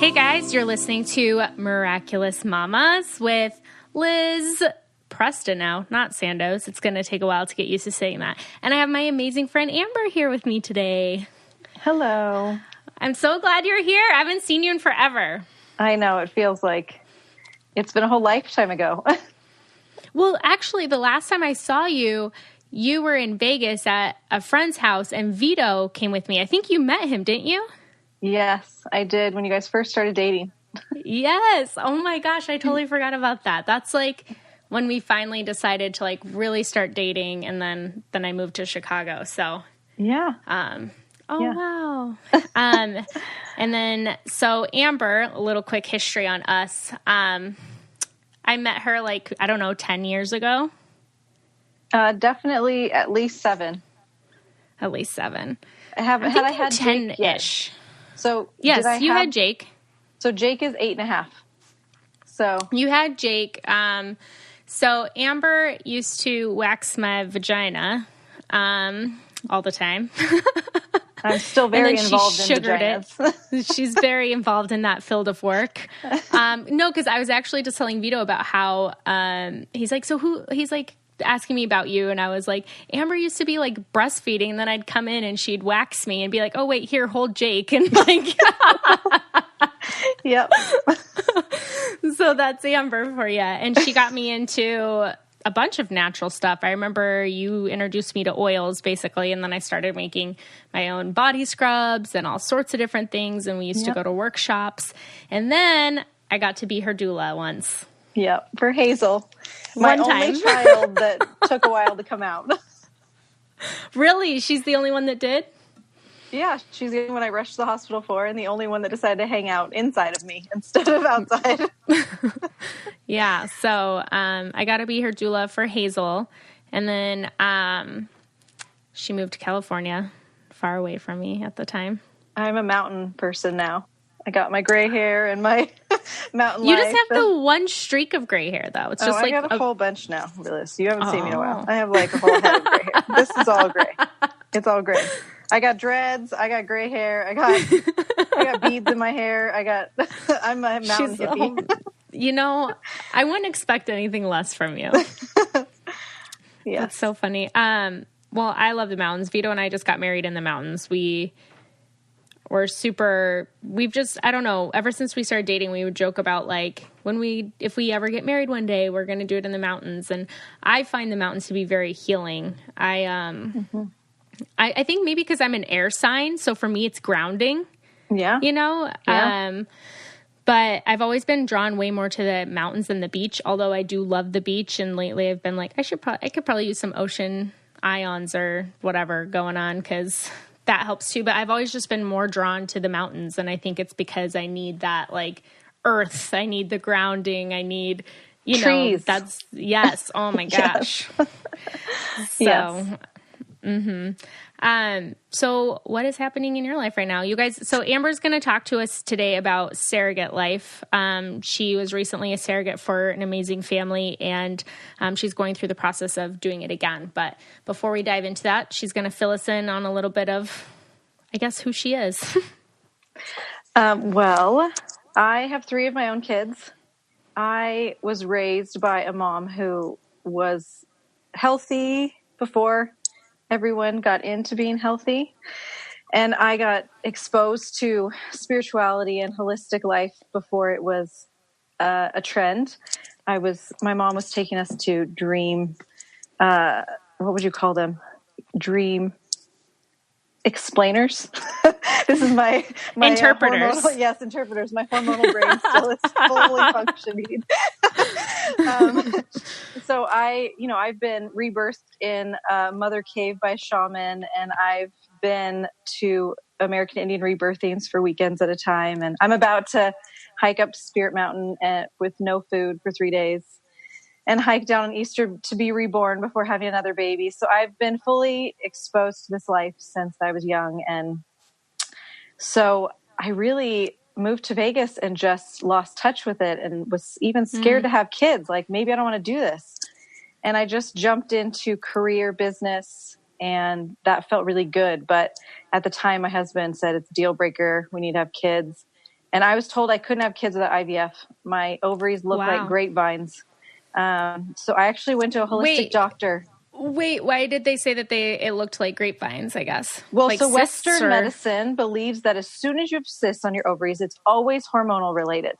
Hey guys, you're listening to Miraculous Mamas with Liz Preston now, not Sandos. It's going to take a while to get used to saying that. And I have my amazing friend Amber here with me today. Hello. I'm so glad you're here. I haven't seen you in forever. I know. It feels like it's been a whole lifetime ago. Well, actually, the last time I saw you, you were in Vegas at a friend's house, and Vito came with me. I think you met him, didn't you? Yes, I did when you guys first started dating. Yes. Oh my gosh, I totally forgot about that. That's like when we finally decided to like really start dating, and then I moved to Chicago. So yeah. Wow. And then so Amber, a little quick history on us. I met her like, I don't know, 10 years ago. Definitely at least 7. At least 7. I had 10-ish. So yes, you had Jake. So Jake is 8.5. So you had Jake. So Amber used to wax my vagina all the time. I'm still very involved in vaginas. She's very involved in that field of work. No, because I was actually just telling Vito about how he's like asking me about you, and I was like, Amber used to be like breastfeeding, and then I'd come in and she'd wax me and be like, oh wait, here, hold Jake, and like yep. So that's Amber for you. And she got me into a bunch of natural stuff. I remember you introduced me to oils basically, and then I started making my own body scrubs and all sorts of different things, and we used to go to workshops, and then I got to be her doula once. Yep, for Hazel. My only child that took a while to come out. Really? She's the only one that did? Yeah, she's the only one I rushed to the hospital for, and the only one that decided to hang out inside of me instead of outside. Yeah, so I got to be her doula for Hazel, and then she moved to California, far away from me at the time. I'm a mountain person now. I got my gray hair and my mountain You life. just have the one streak of gray hair, though. It's just I got a whole bunch now, Liz. You haven't seen me in a while. I have like a whole head of gray hair. This is all gray. It's all gray. I got dreads. I got gray hair. I got beads in my hair. I'm a mountain hippie. You know, I wouldn't expect anything less from you. Yeah, that's so funny. Well, I love the mountains. Vito and I just got married in the mountains. We've just, I don't know, ever since we started dating, we would joke about like if we ever get married one day, we're going to do it in the mountains. And I find the mountains to be very healing. I think maybe because I'm an air sign. So for me, it's grounding. Yeah. You know? Yeah. But I've always been drawn way more to the mountains than the beach, although I do love the beach. And lately I've been like, I could probably use some ocean ions or whatever going on, because that helps too. But I've always just been more drawn to the mountains. And I think it's because I need that like earth. I need the grounding. I need, trees. Yes. Oh my gosh. Yes. So what is happening in your life right now, you guys? So Amber's going to talk to us today about surrogate life. She was recently a surrogate for an amazing family, and she's going through the process of doing it again. But before we dive into that, she's going to fill us in on a little bit of, I guess, who she is. Well, I have 3 of my own kids. I was raised by a mom who was healthy before everyone got into being healthy. And I got exposed to spirituality and holistic life before it was a trend. My mom was taking us to dream, what would you call them? Dream explainers. This is my interpreters. Yes, interpreters. My hormonal brain still is fully functioning. So I've been rebirthed in Mother Cave by shaman, and I've been to American Indian rebirthings for weekends at a time. And I'm about to hike up to Spirit Mountain with no food for 3 days and hike down on Easter to be reborn before having another baby. So I've been fully exposed to this life since I was young. And so I really moved to Vegas and just lost touch with it and was even scared to have kids. Like, maybe I don't want to do this. And I just jumped into career business, and that felt really good. But at the time, my husband said, it's a deal breaker. We need to have kids. And I was told I couldn't have kids without IVF. My ovaries look like grapevines. So I actually went to a holistic doctor. Wait, why did they say that it looked like grapevines, I guess? Well, like so Western medicine believes that as soon as you have cysts on your ovaries, it's always hormonal related.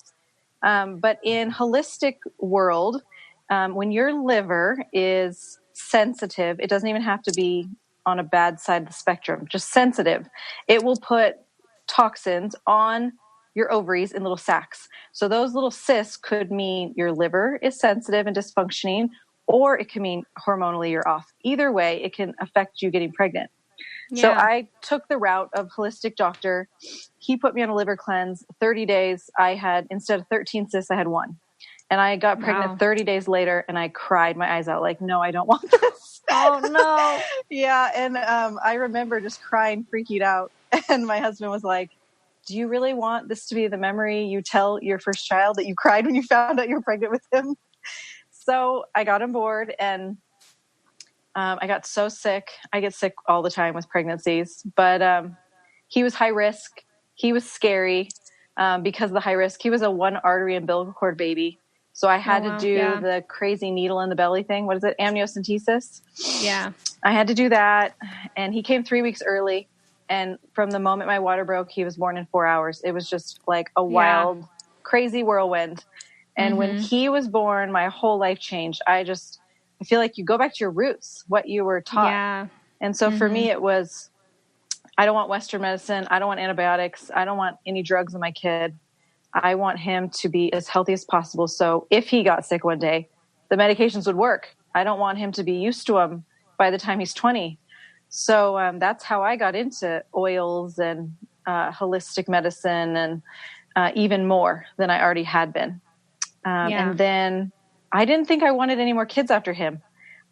But in holistic world, when your liver is sensitive, it doesn't even have to be on a bad side of the spectrum, just sensitive. It will put toxins on your ovaries in little sacs. So those little cysts could mean your liver is sensitive and dysfunctioning, or it can mean hormonally you're off. Either way, it can affect you getting pregnant. Yeah. So I took the route of holistic doctor. He put me on a liver cleanse. 30 days, I had, instead of 13 cysts, I had 1. And I got pregnant 30 days later, and I cried my eyes out like, no, I don't want this. Oh, no. Yeah. And I remember just crying, freaking out. And my husband was like, do you really want this to be the memory you tell your first child, that you cried when you found out you were pregnant with him? So I got on board, and I got so sick. I get sick all the time with pregnancies, but he was high risk. He was scary because of the high risk. He was a 1 artery umbilical cord baby. So I had to do the crazy needle in the belly thing. What is it? Amniocentesis. Yeah. I had to do that. And he came 3 weeks early. And from the moment my water broke, he was born in 4 hours. It was just like a wild, crazy whirlwind. And when he was born, my whole life changed. I feel like you go back to your roots, what you were taught. Yeah. And so for me, it was, I don't want Western medicine. I don't want antibiotics. I don't want any drugs in my kid. I want him to be as healthy as possible. So if he got sick one day, the medications would work. I don't want him to be used to them by the time he's 20. So that's how I got into oils and holistic medicine, and even more than I already had been. And then I didn't think I wanted any more kids after him.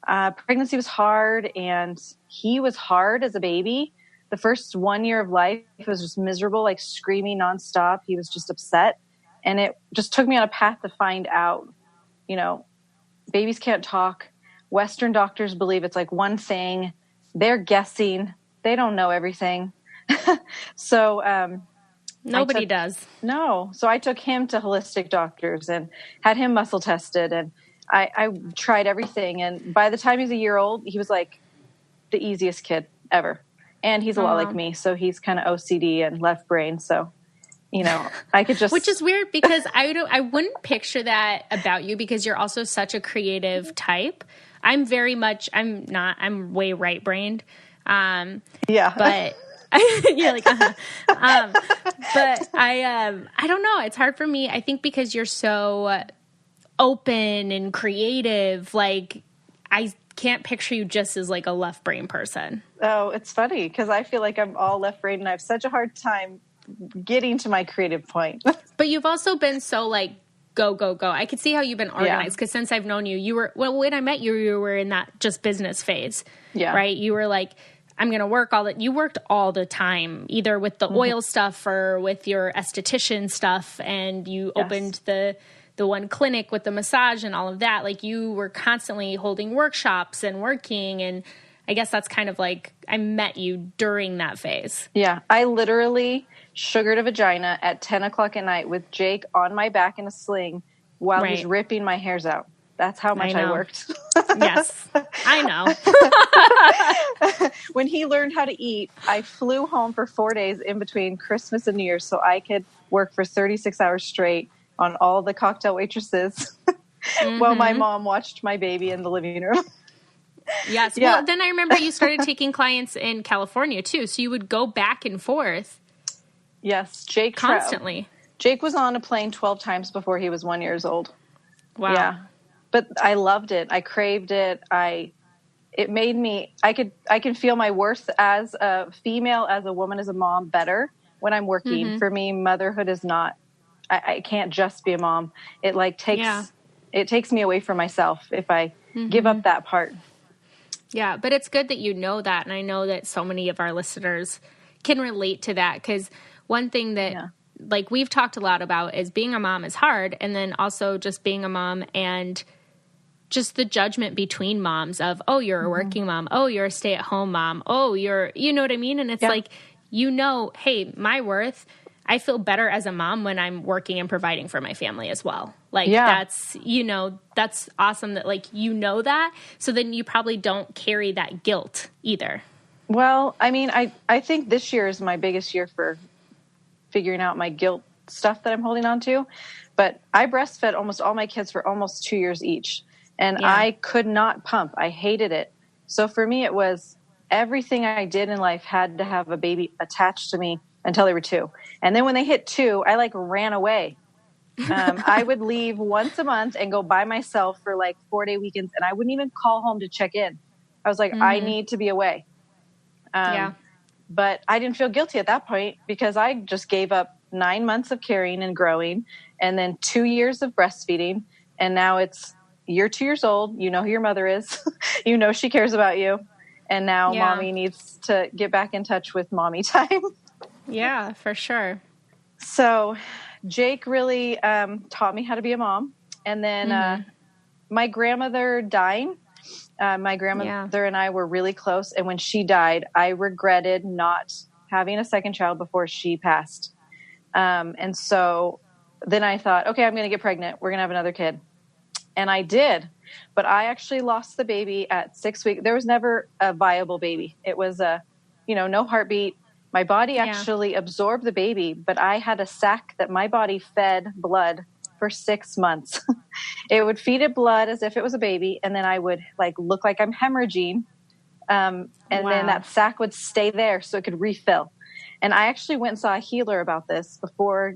Pregnancy was hard, and he was hard as a baby. The first 1 year of life was just miserable, like screaming nonstop. He was just upset. And it just took me on a path to find out, babies can't talk. Western doctors believe it's like one thing. They're guessing. They don't know everything. So, nobody does. No. So I took him to holistic doctors and had him muscle tested, and I tried everything. And by the time he was a year old, he was like the easiest kid ever. And he's a lot like me. So he's kind of OCD and left brain. So, I could just, which is weird because I wouldn't picture that about you, because you're also such a creative type. I'm way right brained. But you're like, but I don't know. It's hard for me. I think because you're so open and creative, like I can't picture you just as like a left brain person. Oh, it's funny because I feel like I'm all left brain, and I have such a hard time getting to my creative point. But you've also been so like, go, go, go. I could see how you've been organized, because since I've known you, when I met you, you were in that just business phase. Yeah. Right? You were like, I'm going to work you worked all the time, either with the oil stuff or with your esthetician stuff. And you opened the one clinic with the massage and all of that. Like, you were constantly holding workshops and working. And I guess that's kind of like, I met you during that phase. Yeah. I literally sugared a vagina at 10 o'clock at night with Jake on my back in a sling while he's ripping my hairs out. That's how much I worked. Yes, I know. When he learned how to eat, I flew home for 4 days in between Christmas and New Year's so I could work for 36 hours straight on all the cocktail waitresses while my mom watched my baby in the living room. Yes. Yeah. Well, then I remember you started taking clients in California too. So you would go back and forth. Yes. Jake constantly. Jake was on a plane 12 times before he was 1 year old. Wow. Yeah. But I loved it. I craved it. It made me, I can feel my worth as a female, as a woman, as a mom better when I'm working. For me, motherhood is not, I can't just be a mom. It takes me away from myself if I give up that part. Yeah. But it's good that you know that. And I know that so many of our listeners can relate to that, because one thing that like we've talked a lot about is being a mom is hard. And then also just being a mom and just the judgment between moms of, oh, you're a working mom. Oh, you're a stay-at-home mom. Oh, you know what I mean? And it's like, hey, my worth, I feel better as a mom when I'm working and providing for my family as well. Like that's, you know, that's awesome that like, you know that. So then you probably don't carry that guilt either. Well, I mean, I think this year is my biggest year for figuring out my guilt stuff that I'm holding on to. But I breastfed almost all my kids for almost 2 years each. And I could not pump. I hated it. So for me, it was everything I did in life had to have a baby attached to me until they were 2. And then when they hit 2, I like ran away. I would leave once a month and go by myself for like 4-day weekends. And I wouldn't even call home to check in. I was like, I need to be away. But I didn't feel guilty at that point because I just gave up 9 months of carrying and growing and then 2 years of breastfeeding. And now you're 2 years old. You know who your mother is. You know she cares about you. And now mommy needs to get back in touch with mommy time. Yeah, for sure. So Jake really taught me how to be a mom. And then my grandmother dying. My grandmother and I were really close. And when she died, I regretted not having a second child before she passed. And so then I thought, okay, I'm going to get pregnant. We're going to have another kid. And I did. But I actually lost the baby at 6 weeks. There was never a viable baby. It was no heartbeat. My body actually absorbed the baby, but I had a sac that my body fed blood for 6 months. It would feed it blood as if it was a baby. And then I would like look like I'm hemorrhaging. And then that sac would stay there so it could refill. And I actually went and saw a healer about this before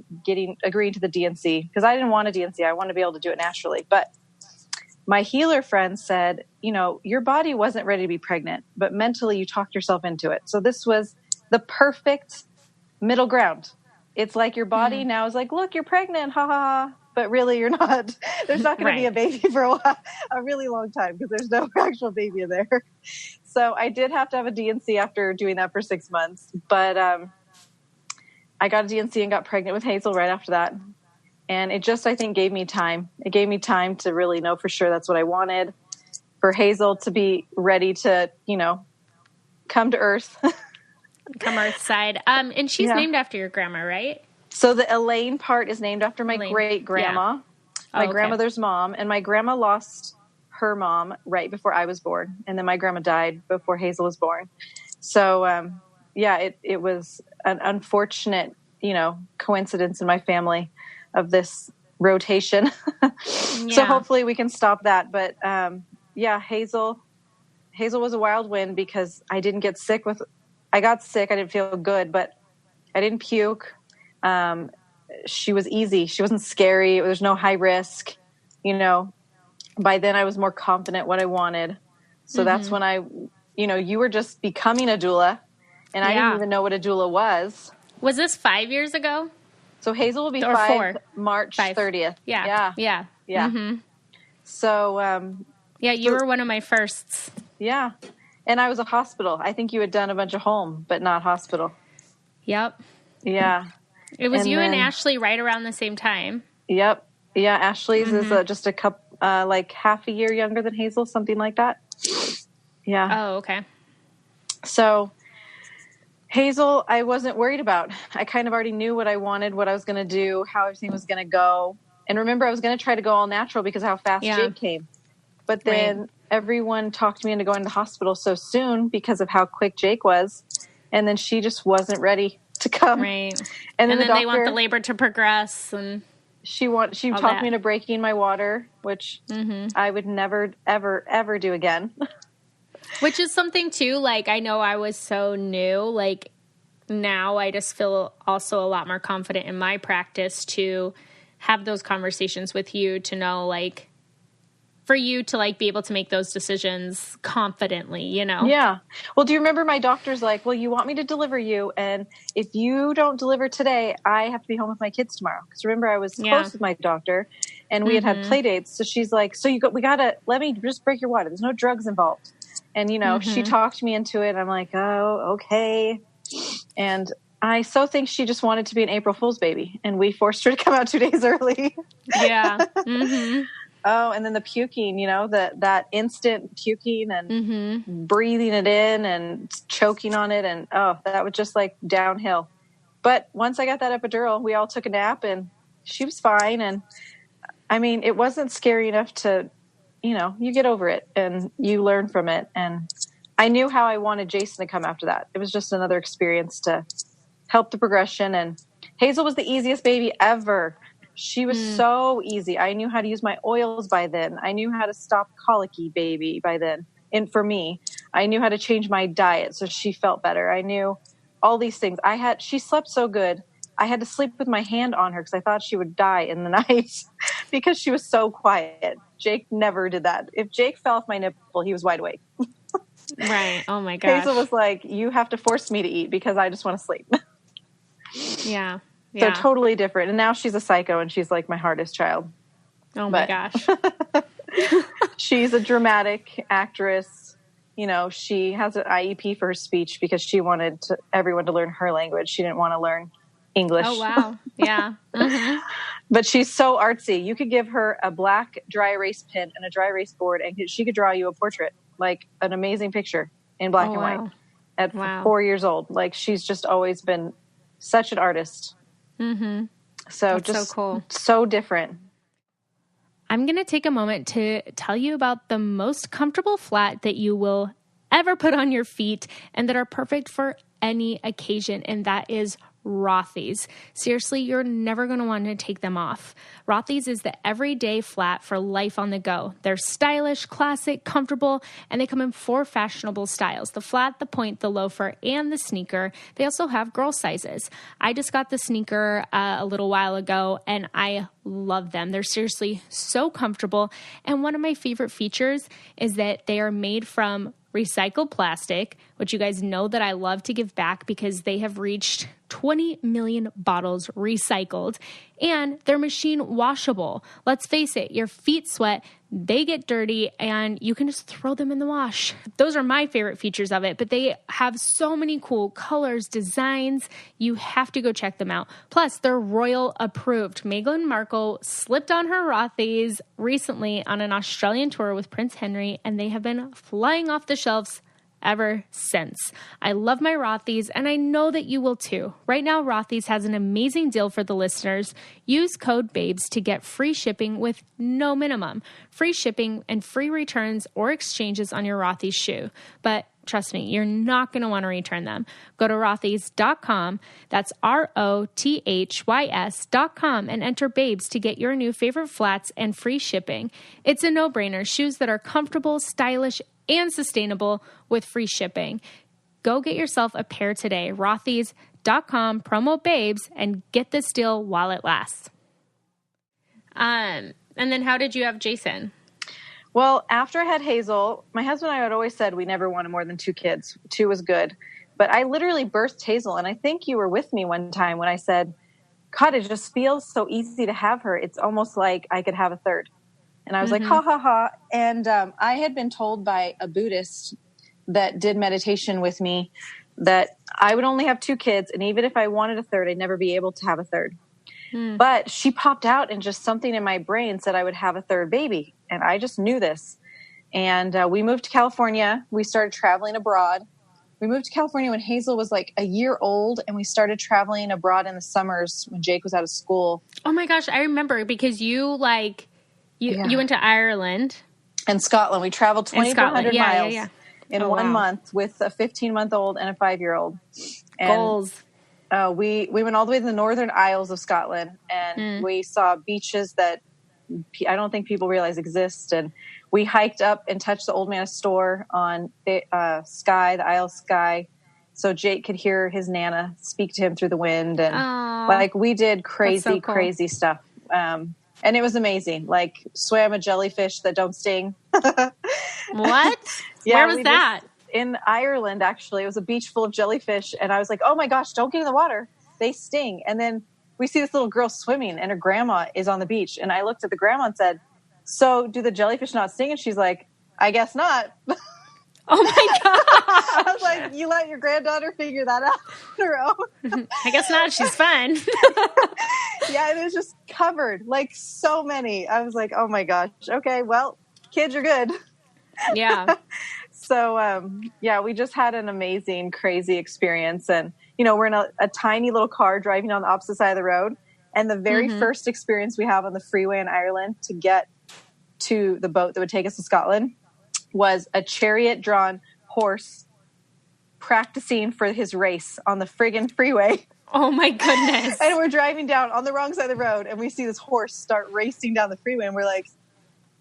agreeing to the DNC because I didn't want a DNC. I wanted to be able to do it naturally. But my healer friend said, you know, your body wasn't ready to be pregnant, but mentally you talked yourself into it. So this was the perfect middle ground. It's like your body now is like, look, you're pregnant, ha ha ha. But really you're not. There's not going to be a baby for a really long time because there's no actual baby in there. So I did have to have a DNC after doing that for 6 months. But I got a DNC and got pregnant with Hazel right after that. And it just, I think, gave me time. It gave me time to really know for sure that's what I wanted. For Hazel to be ready to, you know, come to Earth. Come Earthside. And she's named after your grandma, right? So the Elaine part is named after my great-grandma, my grandmother's mom. And my grandma lost her mom right before I was born. And then my grandma died before Hazel was born. So, it was an unfortunate, you know, coincidence in my family of this rotation. So hopefully we can stop that. But, Hazel was a wild win because I didn't get sick I got sick. I didn't feel good, but I didn't puke. She was easy. She wasn't scary. There's no high risk, you know. By then I was more confident what I wanted. So that's when you were just becoming a doula and I didn't even know what a doula was. Was this 5 years ago? So Hazel will be or 5 March 30th. Yeah. Mm-hmm. So, you were one of my firsts. Yeah. And I was a hospital. I think you had done a bunch of home, but not hospital. Yep. Yeah. It was and Ashley right around the same time. Yep. Yeah. Ashley's is just a couple, like half a year younger than Hazel, something like that. Yeah. Oh, okay. So Hazel, I wasn't worried about. I kind of already knew what I wanted, what I was going to do, how everything was going to go. And remember, I was going to try to go all natural because of how fast Jake came. But then everyone talked me into going to the hospital so soon because of how quick Jake was. And then she just wasn't ready to come. Right. And then they want the labor to progress. And she talked me into breaking my water, which I would never, ever, ever do again. Which is something, too, like, I know I was so new. Like, now I just feel also a lot more confident in my practice to have those conversations with you, to know, like, for you to, like, be able to make those decisions confidently, you know? Yeah. Well, do you remember my doctor's like, well, you want me to deliver you, and if you don't deliver today, I have to be home with my kids tomorrow. Because remember, I was close with my doctor, and we had play dates. So she's like, so we got to, let me just break your water. There's no drugs involved. And, you know, she talked me into it. I'm like, oh, okay. And I so think she just wanted to be an April Fool's baby. And we forced her to come out 2 days early. Yeah. Oh, and then the puking, you know, that instant puking and breathing it in and choking on it. And, that was just like downhill. But once I got that epidural, we all took a nap and she was fine. And I mean, it wasn't scary enough to, you get over it and you learn from it. And I knew how I wanted Jason to come after that. It was just another experience to help the progression. And Hazel was the easiest baby ever. She was so easy. I knew how to use my oils by then. I knew how to stop colicky baby by then. And for me, I knew how to change my diet so she felt better. I knew all these things. She slept so good. I had to sleep with my hand on her because I thought she would die in the night because she was so quiet. Jake never did that. If Jake fell off my nipple, he was wide awake. Right. Oh my gosh. Hazel was like, you have to force me to eat because I just want to sleep. Yeah. So totally different. And now she's a psycho and she's like my hardest child. Oh my gosh. She's a dramatic actress. She has an IEP for her speech because she wanted everyone to learn her language. She didn't want to learn English. Oh, wow. Yeah. Mm-hmm. But she's so artsy. You could give her a black dry erase pen and a dry erase board and she could draw you a portrait, like an amazing picture in black and white at 4 years old. Like she's just always been such an artist. Mm-hmm. So That's just so cool. So different. I'm going to take a moment to tell you about the most comfortable flat that you will ever put on your feet and that are perfect for any occasion, and that is Rothy's. Seriously, you're never going to want to take them off. Rothy's is the everyday flat for life on the go. They're stylish, classic, comfortable, and they come in 4 fashionable styles: the flat, the point, the loafer, and the sneaker. They also have girl sizes. I just got the sneaker a little while ago, and I love them. They're seriously so comfortable. And one of my favorite features is that they are made from recycled plastic, which you guys know that I love to give back because they have reached 20 million bottles recycled, and they're machine washable. Let's face it, your feet sweat, they get dirty, and you can just throw them in the wash. Those are my favorite features of it, but they have so many cool colors, designs. You have to go check them out. Plus, they're royal approved. Meghan Markle slipped on her Rothy's recently on an Australian tour with Prince Henry, and they have been flying off the shelves ever since. I love my Rothy's, and I know that you will too. Right now, Rothy's has an amazing deal for the listeners. Use code BABES to get free shipping with no minimum. Free shipping and free returns or exchanges on your Rothy's shoe. But trust me, you're not going to want to return them. Go to rothys.com. That's ROTHYS.com and enter BABES to get your new favorite flats and free shipping. It's a no-brainer. Shoes that are comfortable, stylish, and sustainable with free shipping. Go get yourself a pair today. Rothys.com, promo BABES, and get this deal while it lasts. And then how did you have Jason? Well, after I had Hazel, my husband and I had always said we never wanted more than 2 kids. 2 was good. But I literally birthed Hazel, and I think you were with me one time when I said, God, it just feels so easy to have her. It's almost like I could have a third. And I was like, ha, ha, ha. And I had been told by a Buddhist that did meditation with me that I would only have 2 kids. And even if I wanted a third, I'd never be able to have a third. But she popped out and just something in my brain said I would have a third baby. And I just knew this. And we moved to California. We started traveling abroad. We moved to California when Hazel was like a year old. And we started traveling abroad in the summers when Jake was out of school. Oh my gosh, I remember because you went to Ireland. And Scotland. We traveled 2,400 miles in 1 month with a 15-month-old and a 5-year-old. Goals. We went all the way to the Northern Isles of Scotland, and we saw beaches that I don't think people realize exist. And we hiked up and touched the old man's store on the Isle of Skye, so Jake could hear his Nana speak to him through the wind. And we did crazy, crazy stuff. And it was amazing. Like swam a jellyfish that don't sting. What? Where was that? In Ireland, actually. It was a beach full of jellyfish. And I was like, oh my gosh, don't get in the water. They sting. And then we see this little girl swimming and her grandma is on the beach. And I looked at the grandma and said, so do the jellyfish not sting? And she's like, I guess not. Oh my God. I was like, you let your granddaughter figure that out on her own. I guess not. She's fun. Yeah, it was just covered, like so many. I was like, oh my gosh. Okay, well, kids are good. Yeah. So, yeah, we just had an amazing, crazy experience. And, we're in a tiny little car driving on the opposite side of the road. And the very first experience we have on the freeway in Ireland to get to the boat that would take us to Scotland was a chariot-drawn horse practicing for his race on the friggin' freeway. Oh my goodness. And we're driving down on the wrong side of the road and we see this horse start racing down the freeway and we're like,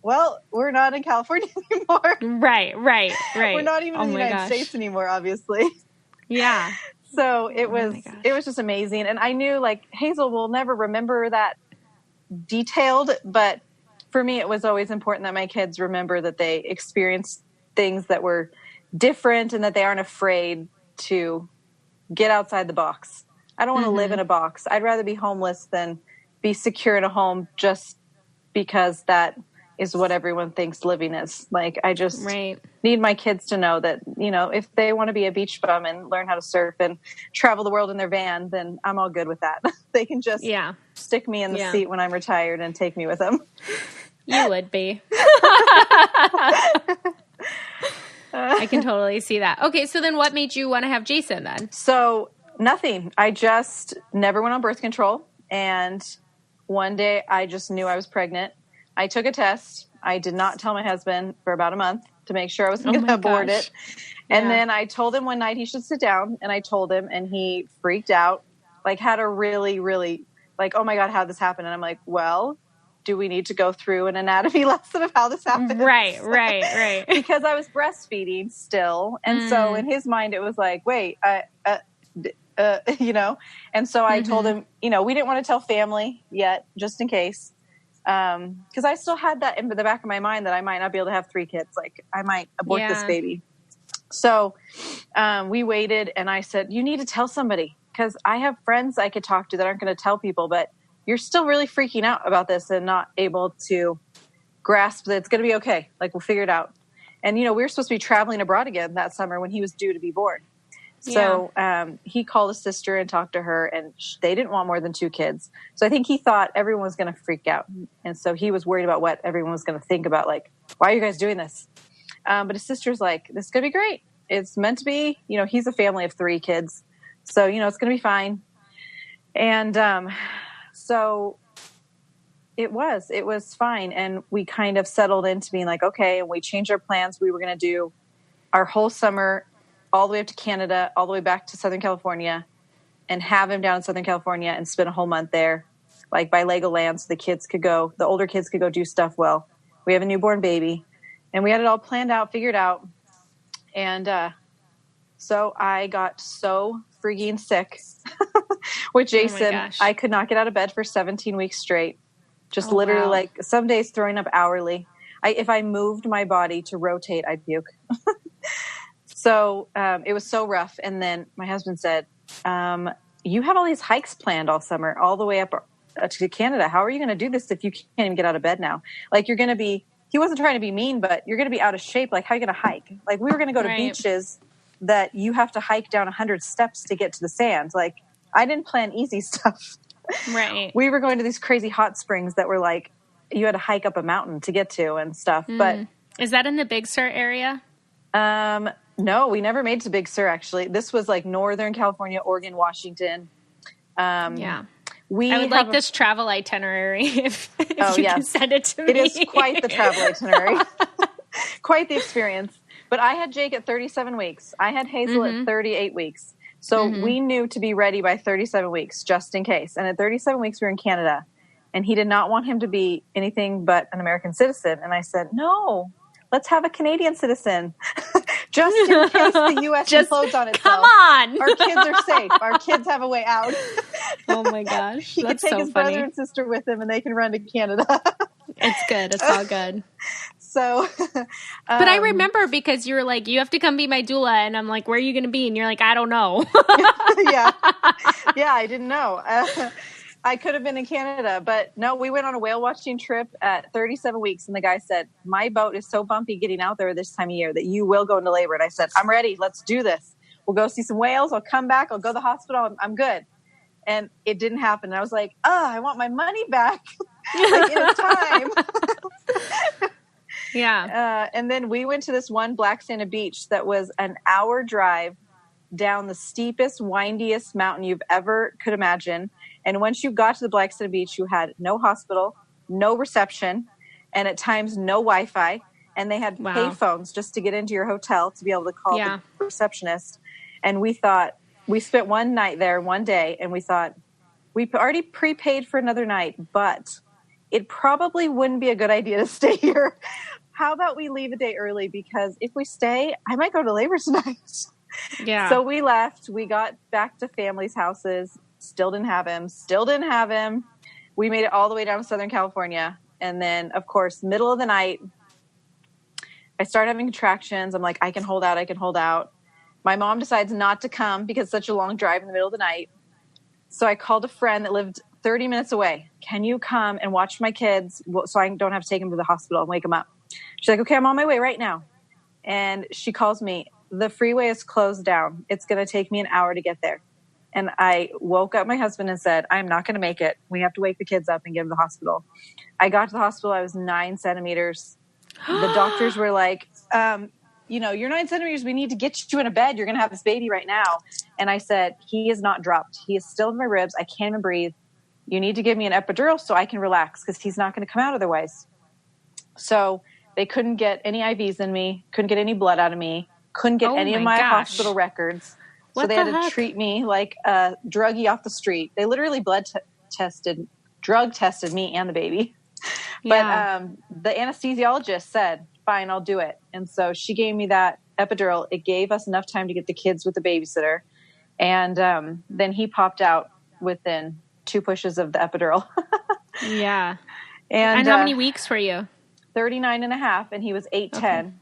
well, we're not in California anymore. Right. We're not even in the United States anymore, obviously. Yeah. So it was just amazing. And I knew like Hazel will never remember that detailed, but for me, it was always important that my kids remember that they experienced things that were different and that they aren't afraid to get outside the box. I don't want to live in a box. I'd rather be homeless than be secure in a home just because that is what everyone thinks living is. Like, I just need my kids to know that, if they want to be a beach bum and learn how to surf and travel the world in their van, then I'm all good with that. They can just stick me in the seat when I'm retired and take me with them. You would be. I can totally see that. Okay, so then what made you want to have Jason then? So nothing. I just never went on birth control. And one day I just knew I was pregnant. I took a test. I did not tell my husband for about a month to make sure I was going to abort it. And then I told him one night he should sit down. And I told him and he freaked out, like had a really, really like, oh my God, how'd this happen? And I'm like, well, do we need to go through an anatomy lesson of how this happened? Right. Because I was breastfeeding still. And so in his mind, it was like, wait, and so I told him, we didn't want to tell family yet, just in case. Cause I still had that in the back of my mind that I might not be able to have 3 kids. Like I might abort this baby. So, we waited and I said, you need to tell somebody because I have friends I could talk to that aren't going to tell people, but you're still really freaking out about this and not able to grasp that it's going to be okay. Like we'll figure it out. And, we were supposed to be traveling abroad again that summer when he was due to be born. So he called his sister and talked to her and they didn't want more than 2 kids. So I think he thought everyone was going to freak out. And so he was worried about what everyone was going to think about, like, why are you guys doing this? But his sister's like, this is going to be great. It's meant to be, he's a family of 3 kids. So, it's going to be fine. And so it was fine. And we kind of settled into being like, okay. And we changed our plans. We were going to do our whole summer all the way up to Canada, all the way back to Southern California and have him down in Southern California and spend a whole month there, like by Legoland. So the older kids could go do stuff. Well, we have a newborn baby and we had it all planned out, figured out. And, so I got so freaking sick with Jason. Oh I could not get out of bed for 17 weeks straight. Just literally like some days throwing up hourly. If I moved my body to rotate, I'd puke. So it was so rough. And then my husband said, you have all these hikes planned all summer, all the way up to Canada. How are you going to do this if you can't even get out of bed now? Like you're going to be, he wasn't trying to be mean, but you're going to be out of shape. Like how are you going to hike? Like we were going to go to beaches that you have to hike down 100 steps to get to the sand. Like I didn't plan easy stuff. Right. We were going to these crazy hot springs that were like, you had to hike up a mountain to get to and stuff. But is that in the Big Sur area? No, we never made it to Big Sur, actually. This was like Northern California, Oregon, Washington. I would like this travel itinerary if you can send it to me. It is quite the travel itinerary. Quite the experience. But I had Jake at 37 weeks. I had Hazel at 38 weeks. So we knew to be ready by 37 weeks, just in case. And at 37 weeks, we were in Canada. And he did not want him to be anything but an American citizen. And I said, no, let's have a Canadian citizen. Just in case the U.S. implodes on itself. Come on. Our kids are safe. Our kids have a way out. Oh, my gosh. He can take his brother and sister with him, and they can run to Canada. It's good. It's all good. So. But I remember because you were like, you have to come be my doula. And I'm like, where are you going to be? And you're like, I don't know. Yeah, I didn't know. I could have been in Canada, but no, we went on a whale watching trip at 37 weeks. And the guy said, my boat is so bumpy getting out there this time of year that you will go into labor. And I said, I'm ready. Let's do this. We'll go see some whales. I'll come back. I'll go to the hospital. I'm good. And it didn't happen. And I was like, I want my money back. Like, in time. Yeah. And then we went to this one Black Santa Beach that was an hour drive down the steepest, windiest mountain you've ever could imagine. And once you got to the Black Santa Beach, you had no hospital, no reception, and at times no Wi-Fi. And they had pay phones just to get into your hotel to be able to call the receptionist. And we thought, we spent one night there one day, and we thought, we already prepaid for another night, but it probably wouldn't be a good idea to stay here. How about we leave a day early? Because if we stay, I might go to labor tonight. Yeah. So we left. We got back to families' houses. Still didn't have him. We made it all the way down to Southern California. And then, of course, middle of the night, I start having contractions. I'm like, I can hold out. My mom decides not to come because it's such a long drive in the middle of the night. So I called a friend that lived 30 minutes away. Can you come and watch my kids so I don't have to take them to the hospital and wake them up? She's like, okay, I'm on my way right now. And she calls me. The freeway is closed down. It's going to take me an hour to get there. And I woke up my husband and said, I'm not going to make it. We have to wake the kids up and get them to the hospital. I got to the hospital. I was 9 centimeters. The doctors were like, you're 9 centimeters. We need to get you in a bed. You're going to have this baby right now. And I said, he is not dropped. He is still in my ribs. I can't even breathe. You need to give me an epidural so I can relax because he's not going to come out otherwise. So they couldn't get any IVs in me, couldn't get any blood out of me, couldn't get any of my hospital records. So they had to treat me like a druggie off the street. They literally drug tested me and the baby. But the anesthesiologist said, fine, I'll do it. And so she gave me that epidural. It gave us enough time to get the kids with the babysitter. And then he popped out within 2 pushes of the epidural. Yeah. And how many weeks were you? 39 and a half, and he was 8'10". Okay.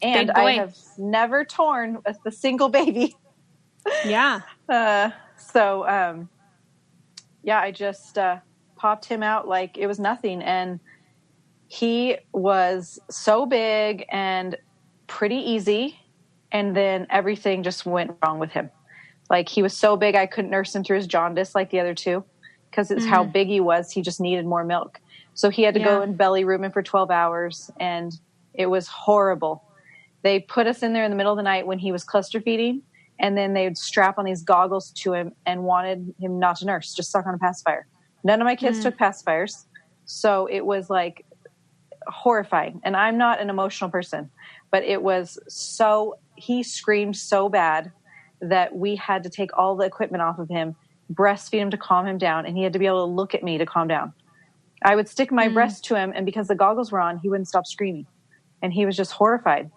And I have never torn a single baby. Yeah. I just popped him out like it was nothing. And he was so big and pretty easy. And then everything just went wrong with him. Like, he was so big, I couldn't nurse him through his jaundice like the other two because it's how big he was. He just needed more milk. So he had to go in belly rooming for 12 hours, and it was horrible. They put us in there in the middle of the night when he was cluster feeding, and then they would strap on these goggles to him and wanted him not to nurse, just suck on a pacifier. None of my kids took pacifiers. So it was like horrifying. And I'm not an emotional person, but it was he screamed so bad that we had to take all the equipment off of him, breastfeed him to calm him down, and he had to be able to look at me to calm down. I would stick my breast to him, and because the goggles were on, he wouldn't stop screaming. And he was just horrified.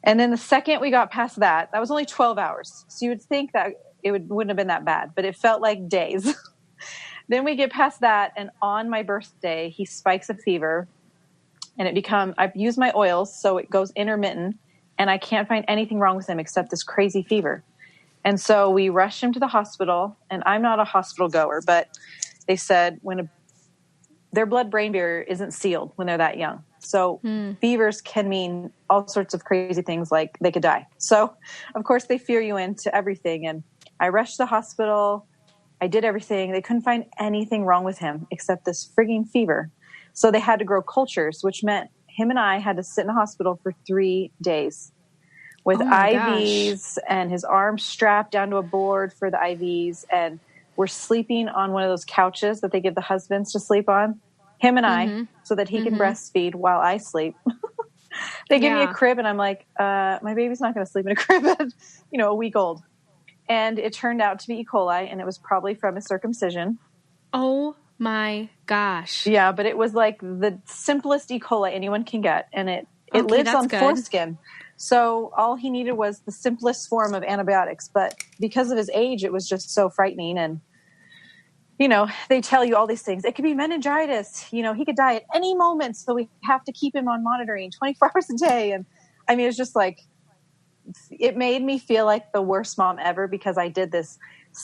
And then the second we got past that was only 12 hours. So you would think that it wouldn't have been that bad, but it felt like days. Then we get past that, and on my birthday, he spikes a fever. And I've used my oils, so it goes intermittent, and I can't find anything wrong with him except this crazy fever. And so we rushed him to the hospital, and I'm not a hospital goer, but they said their blood-brain barrier isn't sealed when they're that young. So fevers can mean all sorts of crazy things, like they could die. So, of course, they fear you into everything. And I rushed to the hospital. I did everything. They couldn't find anything wrong with him except this frigging fever. So they had to grow cultures, which meant him and I had to sit in the hospital for 3 days with IVs and his arms strapped down to a board for the IVs. And we're sleeping on one of those couches that they give the husbands to sleep on, him and I, so that he can breastfeed while I sleep. They give me a crib, and I'm like, my baby's not going to sleep in a crib at, a week old. And it turned out to be E. coli, and it was probably from a circumcision. Oh my gosh. Yeah, but it was like the simplest E. coli anyone can get, and it lives on foreskin. So all he needed was the simplest form of antibiotics. But because of his age, it was just so frightening. And, they tell you all these things. It could be meningitis. He could die at any moment. So we have to keep him on monitoring 24 hours a day. And I mean, it's just like, it made me feel like the worst mom ever because I did this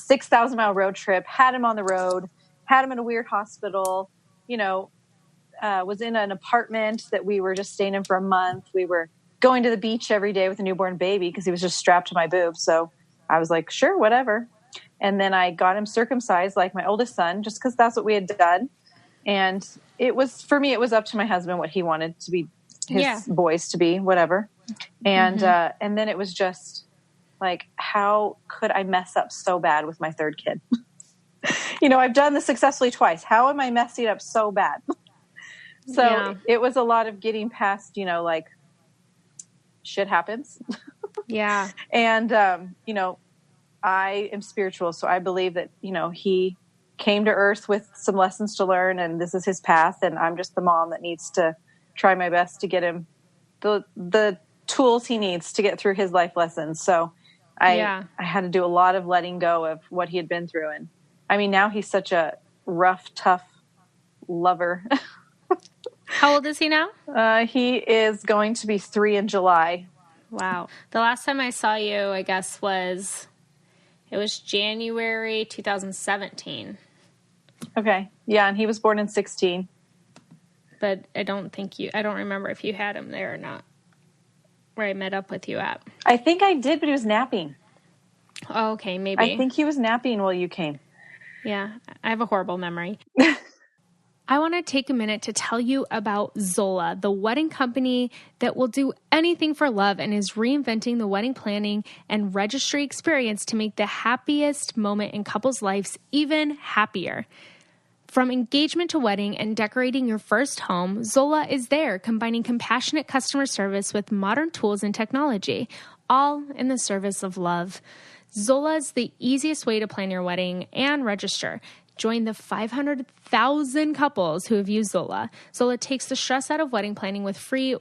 6,000-mile road trip, had him on the road, had him in a weird hospital, was in an apartment that we were just staying in for a month. We were going to the beach every day with a newborn baby because he was just strapped to my boob. So I was like, sure, whatever. And then I got him circumcised like my oldest son, just because that's what we had done. And it was, for me, it was up to my husband what he wanted to be his boys to be, whatever. And, and then it was just like, how could I mess up so bad with my third kid? I've done this successfully twice. How am I messing up so bad? So it was a lot of getting past, like shit happens. Yeah. And, I am spiritual. So I believe that, he came to earth with some lessons to learn, and this is his path. And I'm just the mom that needs to try my best to get him the tools he needs to get through his life lessons. So I had to do a lot of letting go of what he had been through. And I mean, now he's such a rough, tough lover. How old is he now? He is going to be 3 in July. Wow. The last time I saw you, I guess, was January 2017. Okay. Yeah, and he was born in 16. But I don't remember if you had him there or not, where I met up with you at. I think I did, but he was napping. Oh, okay, maybe. I think he was napping while you came. Yeah, I have a horrible memory. I want to take a minute to tell you about Zola, the wedding company that will do anything for love and is reinventing the wedding planning and registry experience to make the happiest moment in couples' lives even happier. From engagement to wedding and decorating your first home, Zola is there, combining compassionate customer service with modern tools and technology, all in the service of love. Zola is the easiest way to plan your wedding and register. Join the 500,000 couples who have used Zola. Zola takes the stress out of wedding planning with free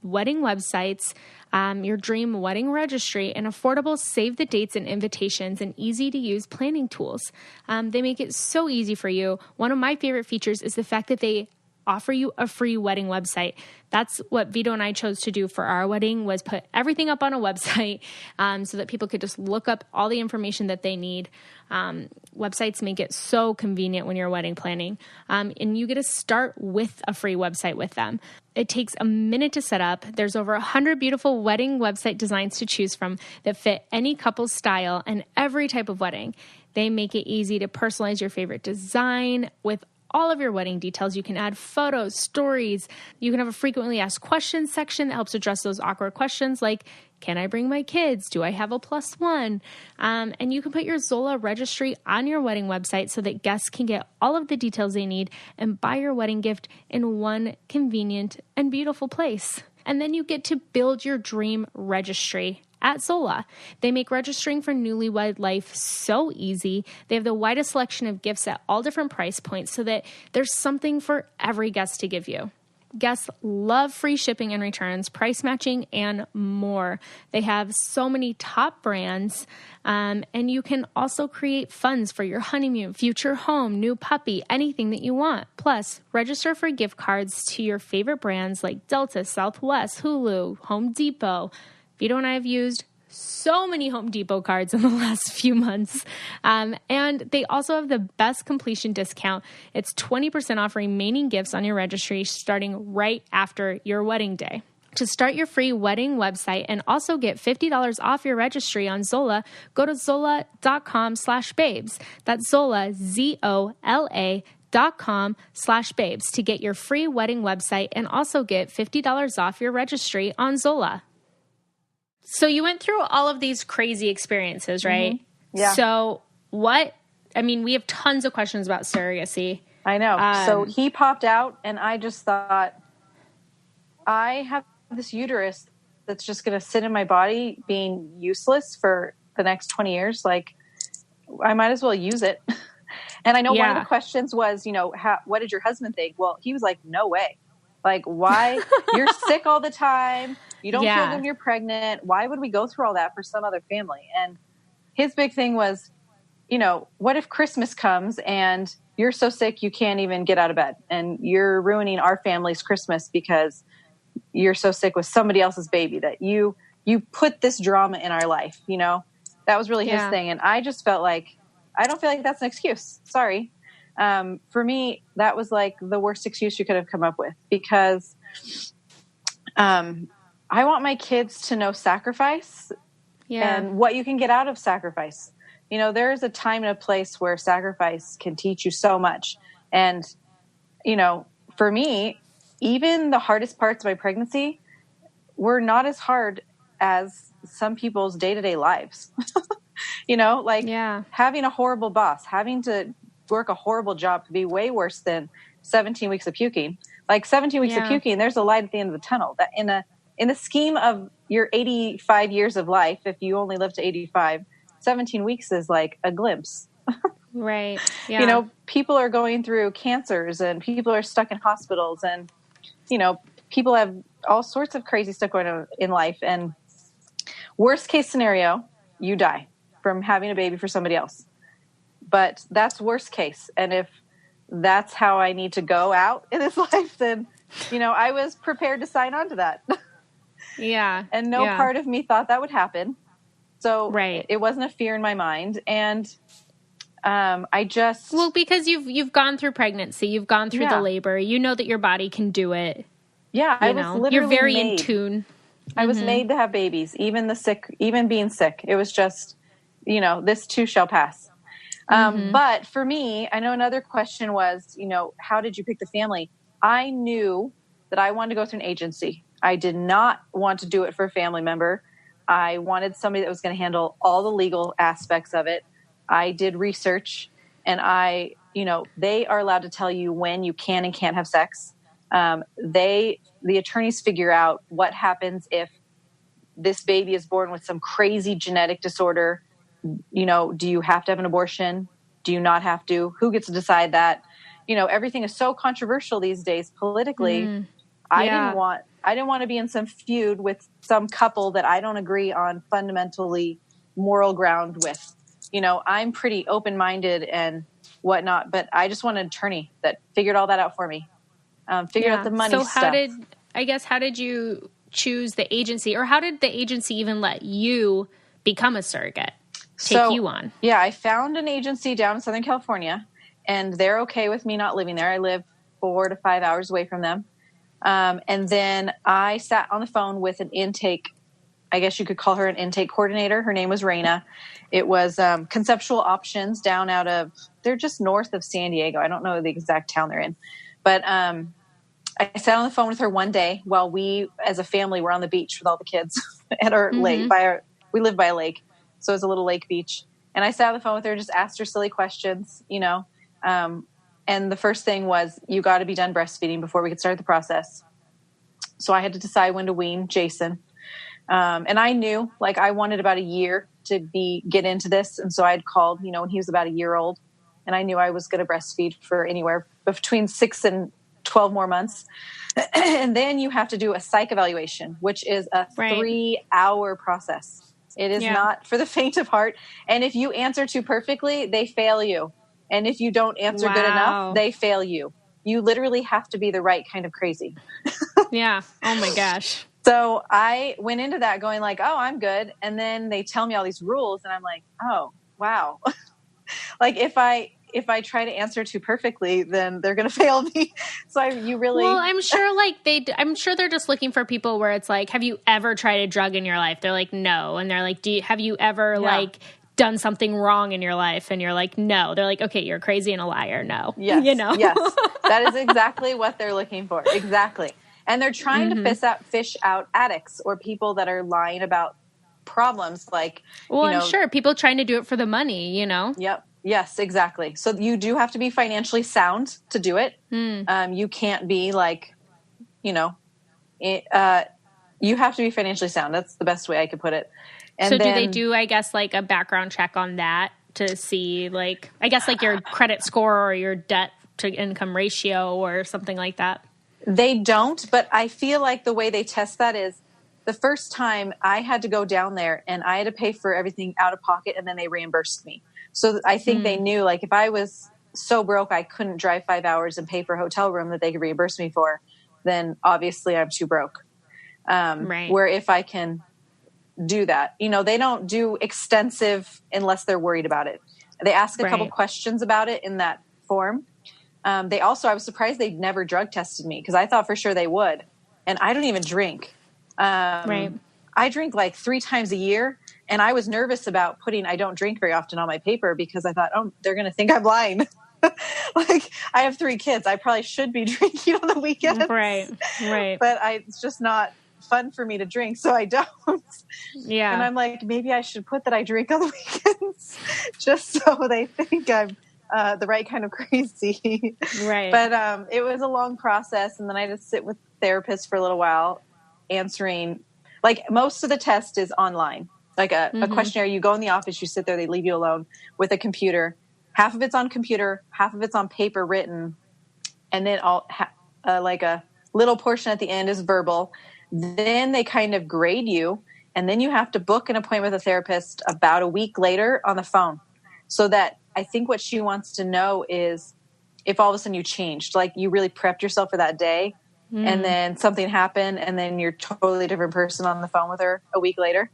wedding websites, your dream wedding registry, and affordable save the dates and invitations and easy-to-use planning tools. They make it so easy for you. One of my favorite features is the fact that they offer you a free wedding website. That's what Vito and I chose to do for our wedding, was put everything up on a website so that people could just look up all the information that they need. Websites make it so convenient when you're wedding planning. And you get to start with a free website with them. It takes a minute to set up. There's over 100 beautiful wedding website designs to choose from that fit any couple's style and every type of wedding. They make it easy to personalize your favorite design with all of your wedding details. You can add photos, stories. You can have a frequently asked questions section that helps address those awkward questions like, can I bring my kids? Do I have a +1? And you can put your Zola registry on your wedding website so that guests can get all of the details they need and buy your wedding gift in one convenient and beautiful place. And then you get to build your dream registry at Zola. They make registering for newlywed life so easy. They have the widest selection of gifts at all different price points so that there's something for every guest to give you. Guests love free shipping and returns, price matching, and more. They have so many top brands, and you can also create funds for your honeymoon, future home, new puppy, anything that you want. Plus, register for gift cards to your favorite brands like Delta, Southwest, Hulu, Home Depot. Vito and I have used so many Home Depot cards in the last few months. And they also have the best completion discount. It's 20% off remaining gifts on your registry starting right after your wedding day. To start your free wedding website and also get $50 off your registry on Zola, go to zola.com/babes. That's Zola, ZOLA.com/babes to get your free wedding website and also get $50 off your registry on Zola. So you went through all of these crazy experiences, right? Mm-hmm. Yeah. So we have tons of questions about surrogacy. I know. So he popped out and I just thought, I have this uterus that's just going to sit in my body being useless for the next 20 years. Like, I might as well use it. And I know one of the questions was, what did your husband think? Well, he was like, no way. Like, why? You're sick all the time. You don't feel good when you're pregnant. Why would we go through all that for some other family? And his big thing was, what if Christmas comes and you're so sick you can't even get out of bed and you're ruining our family's Christmas because you're so sick with somebody else's baby that you put this drama in our life, That was really his thing. And I just felt like, I don't feel like that's an excuse. Sorry. For me, that was like the worst excuse you could have come up with because I want my kids to know sacrifice and what you can get out of sacrifice. There is a time and a place where sacrifice can teach you so much. And for me, even the hardest parts of my pregnancy were not as hard as some people's day-to-day lives. Having a horrible boss, having to work a horrible job could be way worse than 17 weeks of puking. Like 17 weeks of puking, there's a light at the end of the tunnel. That in the scheme of your 85 years of life, if you only live to 85, 17 weeks is like a glimpse. Right. Yeah. People are going through cancers and people are stuck in hospitals and, people have all sorts of crazy stuff going on in life. And worst case scenario, you die from having a baby for somebody else. But that's worst case. And if that's how I need to go out in this life, then, I was prepared to sign on to that. Yeah. And no part of me thought that would happen. So it wasn't a fear in my mind. And because you've gone through pregnancy, you've gone through the labor, you know that your body can do it. Yeah. I was literally you're very in tune. I was made to have babies, even being sick. It was just, this too shall pass. But for me, I know another question was, how did you pick the family? I knew that I wanted to go through an agency. I did not want to do it for a family member. I wanted somebody that was going to handle all the legal aspects of it. I did research, and they are allowed to tell you when you can and can't have sex. The attorneys figure out what happens if this baby is born with some crazy genetic disorder. Do you have to have an abortion? Do you not have to? Who gets to decide that? Everything is so controversial these days politically. I didn't want to be in some feud with some couple that I don't agree on fundamentally moral ground with. I'm pretty open-minded and whatnot, but I just want an attorney that figured all that out for me. Figured out the money stuff. So how did you choose the agency, or how did the agency even let you become a surrogate? Take you on? Yeah, I found an agency down in Southern California, and they're okay with me not living there. I live 4 to 5 hours away from them. And then I sat on the phone with an intake, I guess you could call her an intake coordinator. Her name was Raina. It was Conceptual Options down they're just north of San Diego. I don't know the exact town they're in. But I sat on the phone with her one day while we, as a family, were on the beach with all the kids at our lake. We live by a lake, so it was a little lake beach. And I sat on the phone with her, just asked her silly questions, and the first thing was, you got to be done breastfeeding before we could start the process. So I had to decide when to wean Jason. And I knew, I wanted about a year to get into this. And so I had called, when he was about a year old, and I knew I was going to breastfeed for anywhere between 6 and 12 more months. And then you have to do a psych evaluation, which is a 3-hour process. It is not for the faint of heart. And if you answer too perfectly, they fail you. And if you don't answer good enough, they fail you. You literally have to be the right kind of crazy. Yeah. Oh my gosh. So I went into that going oh, I'm good. And then they tell me all these rules and I'm like, oh, wow. If I try to answer too perfectly, then they're going to fail me. So Well, I'm sure I'm sure they're just looking for people where it's have you ever tried a drug in your life? They're like, no. And they're like, have you ever done something wrong in your life? And you're like, no. They're like, okay, you're crazy and a liar. No. Yes. Yes. That is exactly what they're looking for. Exactly. And they're trying to fish out addicts or people that are lying about problems I'm sure people trying to do it for the money, Yep. Yes, exactly. So you do have to be financially sound to do it. You can't be you have to be financially sound. That's the best way I could put it. And so do they do, I guess, a background check on that to see I guess your credit score or your debt to income ratio or something like that? They don't, but I feel like the way they test that is the first time I had to go down there and I had to pay for everything out of pocket and then they reimbursed me. So I think they knew if I was so broke I couldn't drive 5 hours and pay for a hotel room that they could reimburse me for, then obviously I'm too broke. Where if I can do that, they don't do extensive unless they're worried about it. They ask a couple questions about it in that form. I was surprised they'd never drug tested me because I thought for sure they would. And I don't even drink. I drink 3 times a year. And I was nervous about putting I don't drink very often on my paper because I thought, oh, they're going to think I'm lying. Like, I have 3 kids. I probably should be drinking on the weekends. Right. But it's just not fun for me to drink, so I don't. Yeah. And I'm like, maybe I should put that I drink on the weekends just so they think I'm the right kind of crazy. Right. But it was a long process. And then I had to sit with therapists for a little while answering, like, most of the test is online. Like a questionnaire, you go in the office, you sit there, they leave you alone with a computer. Half of it's on computer, half of it's on paper written. And then like a little portion at the end is verbal. Then they kind of grade you. And then you have to book an appointment with a therapist about a week later on the phone. So that I think what she wants to know is if all of a sudden you changed, like you really prepped yourself for that day and then something happened and then you're totally different person on the phone with her a week later.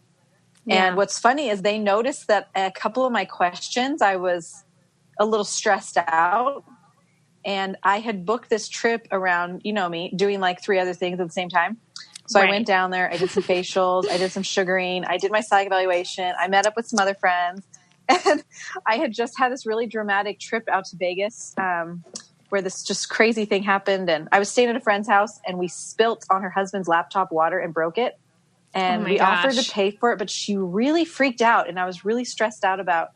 Yeah. And what's funny is they noticed that a couple of my questions, I was a little stressed out. And I had booked this trip around, you know me, doing like 3 other things at the same time. So I went down there, I did some facials, I did some sugaring, I did my psych evaluation, I met up with some other friends. And I had just had this really dramatic trip out to Vegas where this just crazy thing happened. And I was staying at a friend's house and we spilt on her husband's laptop water and broke it. And we offered to pay for it, but she really freaked out. And I was really stressed out about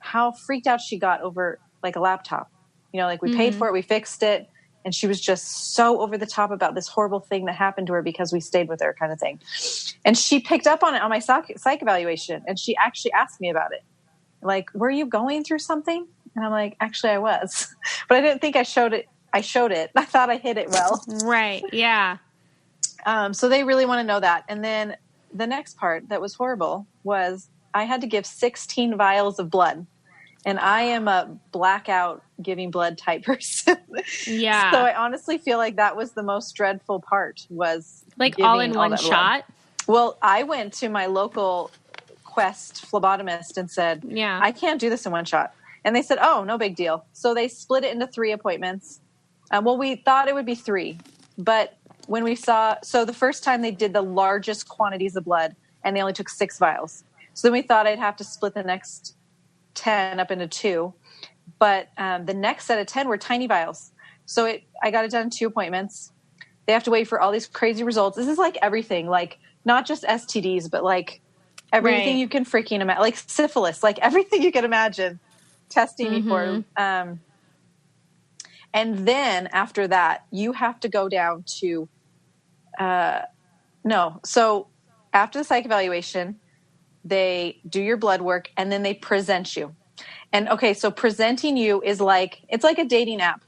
how freaked out she got over like a laptop. You know, like we paid for it, we fixed it. And she was just so over the top about this horrible thing that happened to her because we stayed with her kind of thing. And she picked up on it on my psych evaluation. And she actually asked me about it. Like, were you going through something? And I'm like, actually I was, but I didn't think I showed it. I thought I hid it well. Right. Yeah. So they really want to know that. And then the next part that was horrible was I had to give 16 vials of blood. And I am a blackout giving blood type person. Yeah. So I honestly feel like that was the most dreadful part, was like all in one shot. Well, I went to my local Quest phlebotomist and said, I can't do this in one shot. And they said, oh, no big deal. So they split it into 3 appointments. Well, we thought it would be 3, but when we saw, so the first time they did the largest quantities of blood and they only took 6 vials. So then we thought I'd have to split the next 10 up into 2. But the next set of 10 were tiny vials. So I got it done in 2 appointments. They have to wait for all these crazy results. This is like everything, like not just STDs, but like everything you can freaking imagine, like syphilis, like everything you can imagine testing me for. And then after that, you have to go down to, so after the psych evaluation, they do your blood work and then they present you. And okay, so presenting you is like, it's like a dating app.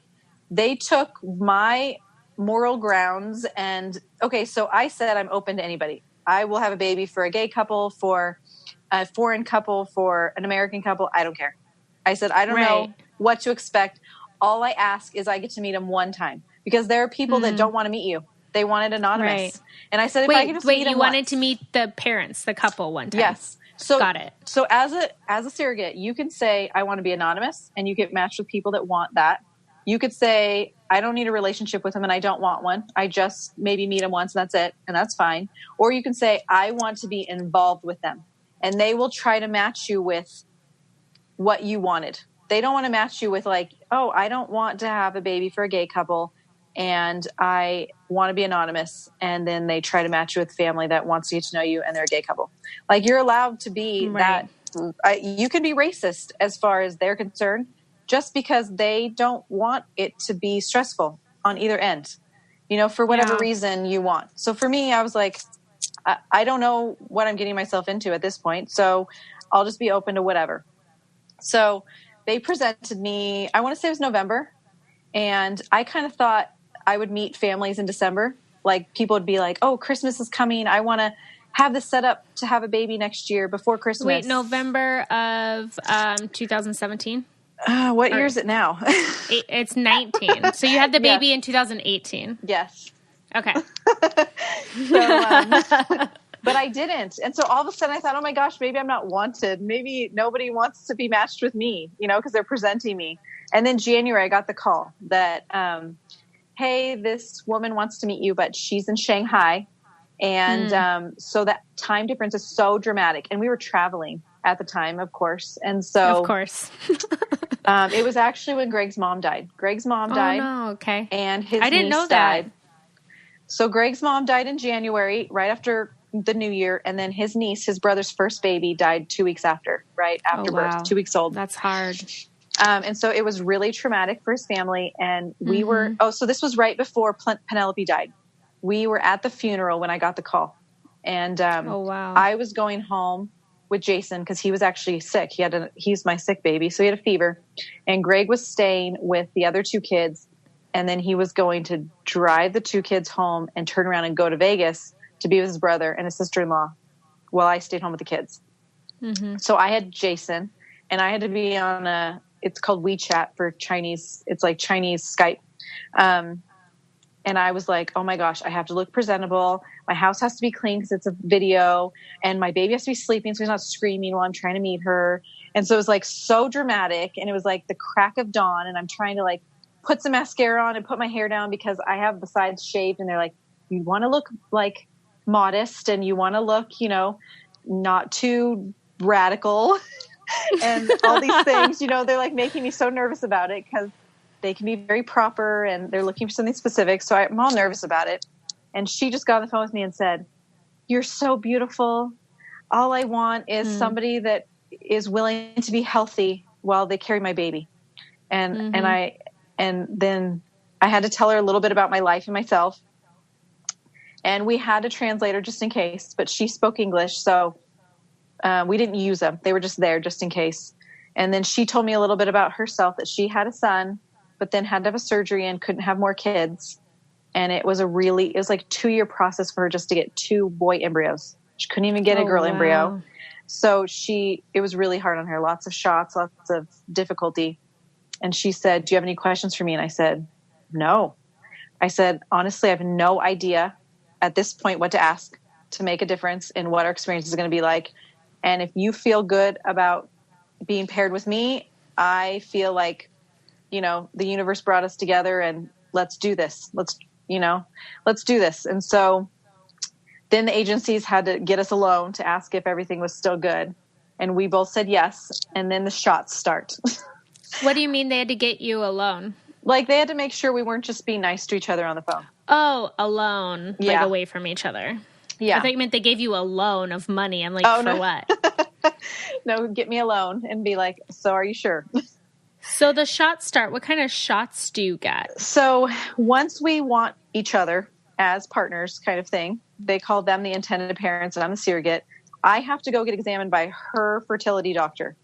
They took my moral grounds and, okay, so I said I'm open to anybody. I will have a baby for a gay couple, for a foreign couple, for an American couple. I don't care. I said, I don't know what to expect. All I ask is I get to meet them one time, because there are people that don't want to meet you. They want it anonymous. Right. And I said, if I could just meet them you wanted to meet the parents, the couple one time. Yes. So, got it. So as a surrogate, you can say, I want to be anonymous, and you get matched with people that want that. You could say, I don't need a relationship with them and I don't want one. I just maybe meet them once and that's it. And that's fine. Or you can say, I want to be involved with them, and they will try to match you with what you wanted. They don't want to match you with like, oh, I don't want to have a baby for a gay couple and I want to be anonymous. And then they try to match you with family that wants to get to know you and they're a gay couple. Like, you're allowed to be that. You can be racist as far as they're concerned, just because they don't want it to be stressful on either end, you know, for whatever reason you want. So for me, I was like, I don't know what I'm getting myself into at this point, so I'll just be open to whatever. So they presented me, I want to say it was November, and I kind of thought I would meet families in December. Like, people would be like, oh, Christmas is coming. I want to have this set up to have a baby next year before Christmas. Wait, November of 2017? What year is it now? It's 19. So you had the baby in 2018. Yes. Okay. But I didn't. And so all of a sudden I thought, oh my gosh, maybe I'm not wanted. Maybe nobody wants to be matched with me, you know, because they're presenting me. And then January, I got the call that, hey, this woman wants to meet you, but she's in Shanghai. And so that time difference is so dramatic. And we were traveling at the time, of course. And so, of course, It was actually when Greg's mom died. Greg's mom died. Oh, no. Okay. And his I didn't niece know that. died. So Greg's mom died in January, right after the new year. And then his niece, his brother's first baby, died 2 weeks after, right after birth, 2 weeks old. That's hard. And so it was really traumatic for his family. And we were, so this was right before Penelope died. We were at the funeral when I got the call. And I was going home with Jason because he was actually sick. He's my sick baby. So he had a fever. And Greg was staying with the other 2 kids. And then he was going to drive the 2 kids home and turn around and go to Vegas to be with his brother and his sister-in-law while I stayed home with the kids. So I had Jason, and I had to be on it's called WeChat for Chinese. It's like Chinese Skype. And I was like, oh my gosh, I have to look presentable. My house has to be clean because it's a video, and my baby has to be sleeping so he's not screaming while I'm trying to meet her. And so it was like so dramatic, and it was like the crack of dawn, and I'm trying to like put some mascara on and put my hair down because I have the sides shaved, and they're like, you want to look like modest, and you want to look, not too radical and all these things, they're like making me so nervous about it because they can be very proper and they're looking for something specific. So I'm all nervous about it. And she just got on the phone with me and said, you're so beautiful. All I want is somebody that is willing to be healthy while they carry my baby. And then I had to tell her a little bit about my life and myself. And we had a translator just in case, but she spoke English. So we didn't use them. They were just there just in case. And then she told me a little bit about herself, that she had a son, but then had to have a surgery and couldn't have more kids. And it was like a 2-year process for her just to get 2 boy embryos. She couldn't even get a girl embryo. So it was really hard on her. Lots of shots, lots of difficulty. And she said, do you have any questions for me? And I said, no. I said, honestly, I have no idea at this point what to ask to make a difference in what our experience is going to be like. And if you feel good about being paired with me, I feel like, the universe brought us together, and let's do this. Let's do this. And so then the agencies had to get us a loan to ask if everything was still good. And we both said yes. And then the shots start. What do you mean they had to get you a loan? Like they had to make sure we weren't just being nice to each other on the phone. Oh, alone, like away from each other. Yeah. I thought you meant they gave you a loan of money. I'm like, for what? No, get me a loan and be like, so are you sure? So the shots start. What kind of shots do you get? So once we want each other as partners kind of thing, they call them the intended parents and I'm the surrogate. I have to go get examined by her fertility doctor.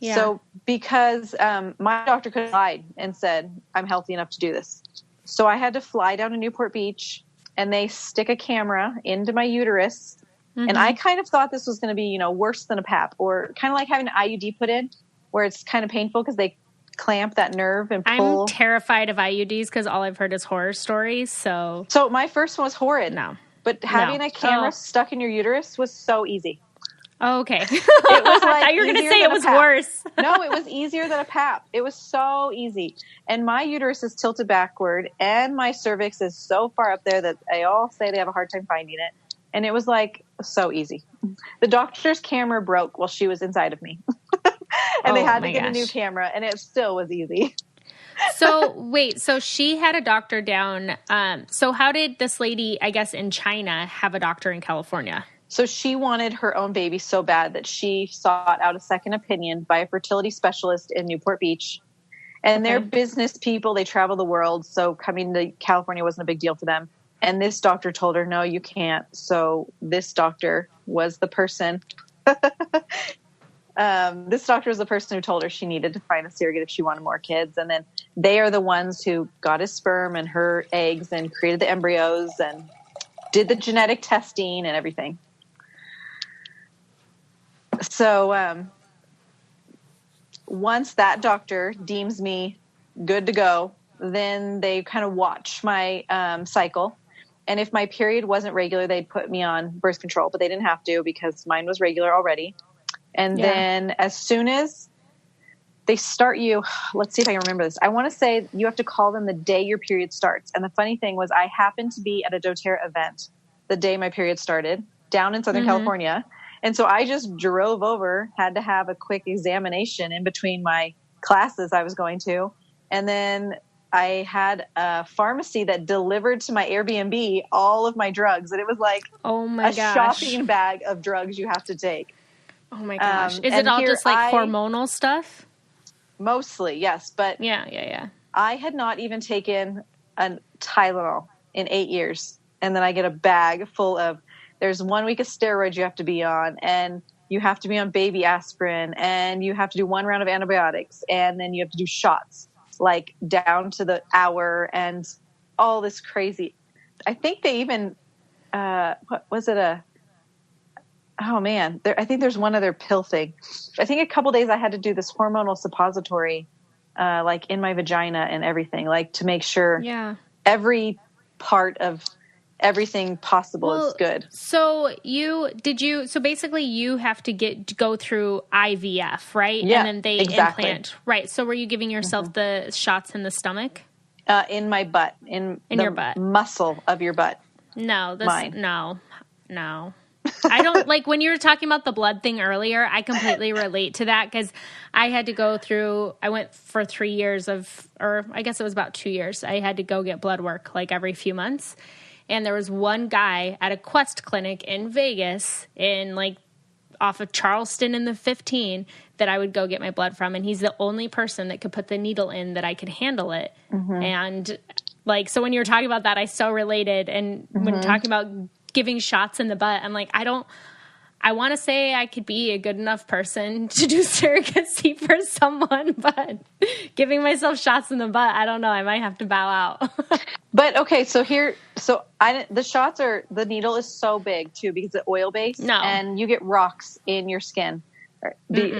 Yeah. So because my doctor could have lied and said, I'm healthy enough to do this. So I had to fly down to Newport Beach, and they stick a camera into my uterus. Mm-hmm. And I kind of thought this was going to be, worse than a PAP, or kind of like having an IUD put in, where it's kind of painful because they clamp that nerve and pull. I'm terrified of IUDs because all I've heard is horror stories. So my first one was horrid. No. But having a camera stuck in your uterus was so easy. Oh, okay. It was like I thought you were going to say it was worse. No, it was easier than a PAP. It was so easy. And my uterus is tilted backward, and my cervix is so far up there that they all say they have a hard time finding it. And it was like so easy. The doctor's camera broke while she was inside of me. And they had to get a new camera, and it still was easy. So wait, so she had a doctor down. So how did this lady, I guess, in China have a doctor in California? So she wanted her own baby so bad that she sought out a second opinion by a fertility specialist in Newport Beach. And they're business people. They travel the world. So coming to California wasn't a big deal for them. And this doctor told her, no, you can't. So this doctor was the person. This doctor was the person who told her she needed to find a surrogate if she wanted more kids. And then they are the ones who got his sperm and her eggs and created the embryos and did the genetic testing and everything. So once that doctor deems me good to go, then they kind of watch my cycle. And if my period wasn't regular, they'd put me on birth control, but they didn't have to because mine was regular already. And then as soon as they start you, let's see if I can remember this. I want to say you have to call them the day your period starts. And the funny thing was I happened to be at a doTERRA event the day my period started down in Southern California. And so I just drove over, had to have a quick examination in between my classes I was going to. And then I had a pharmacy that delivered to my Airbnb all of my drugs. And it was like shopping bag of drugs you have to take. Oh my gosh. Is it all just like hormonal stuff? Mostly, yes. But yeah. I had not even taken a Tylenol in 8 years. And then I get a bag full of, there's 1 week of steroids you have to be on, and you have to be on baby aspirin, and you have to do 1 round of antibiotics, and then you have to do shots like down to the hour and all this crazy. I think they even, what was it? I think there's one other pill thing. I think a couple days I had to do this hormonal suppository, like in my vagina and everything, like to make sure every part of everything possible is good. So basically you have to go through IVF, right? Yeah, and then they implant. Right. So were you giving yourself the shots in the stomach? In my butt, in your butt, muscle of your butt. No, no. I don't like when you were talking about the blood thing earlier. I completely relate to that because I had to go through. I went for 3 years or I guess it was about 2 years. I had to go get blood work like every few months, and there was one guy at a Quest clinic in Vegas, in like off of Charleston in the 15, that I would go get my blood from, and he's the only person that could put the needle in that I could handle it, and like so when you were talking about that, I so related, and when talking about giving shots in the butt, I'm like, I want to say I could be a good enough person to do surrogacy for someone, but giving myself shots in the butt, I don't know. I might have to bow out. But okay, the shots the needle is so big too because it's oil based, and you get rocks in your skin,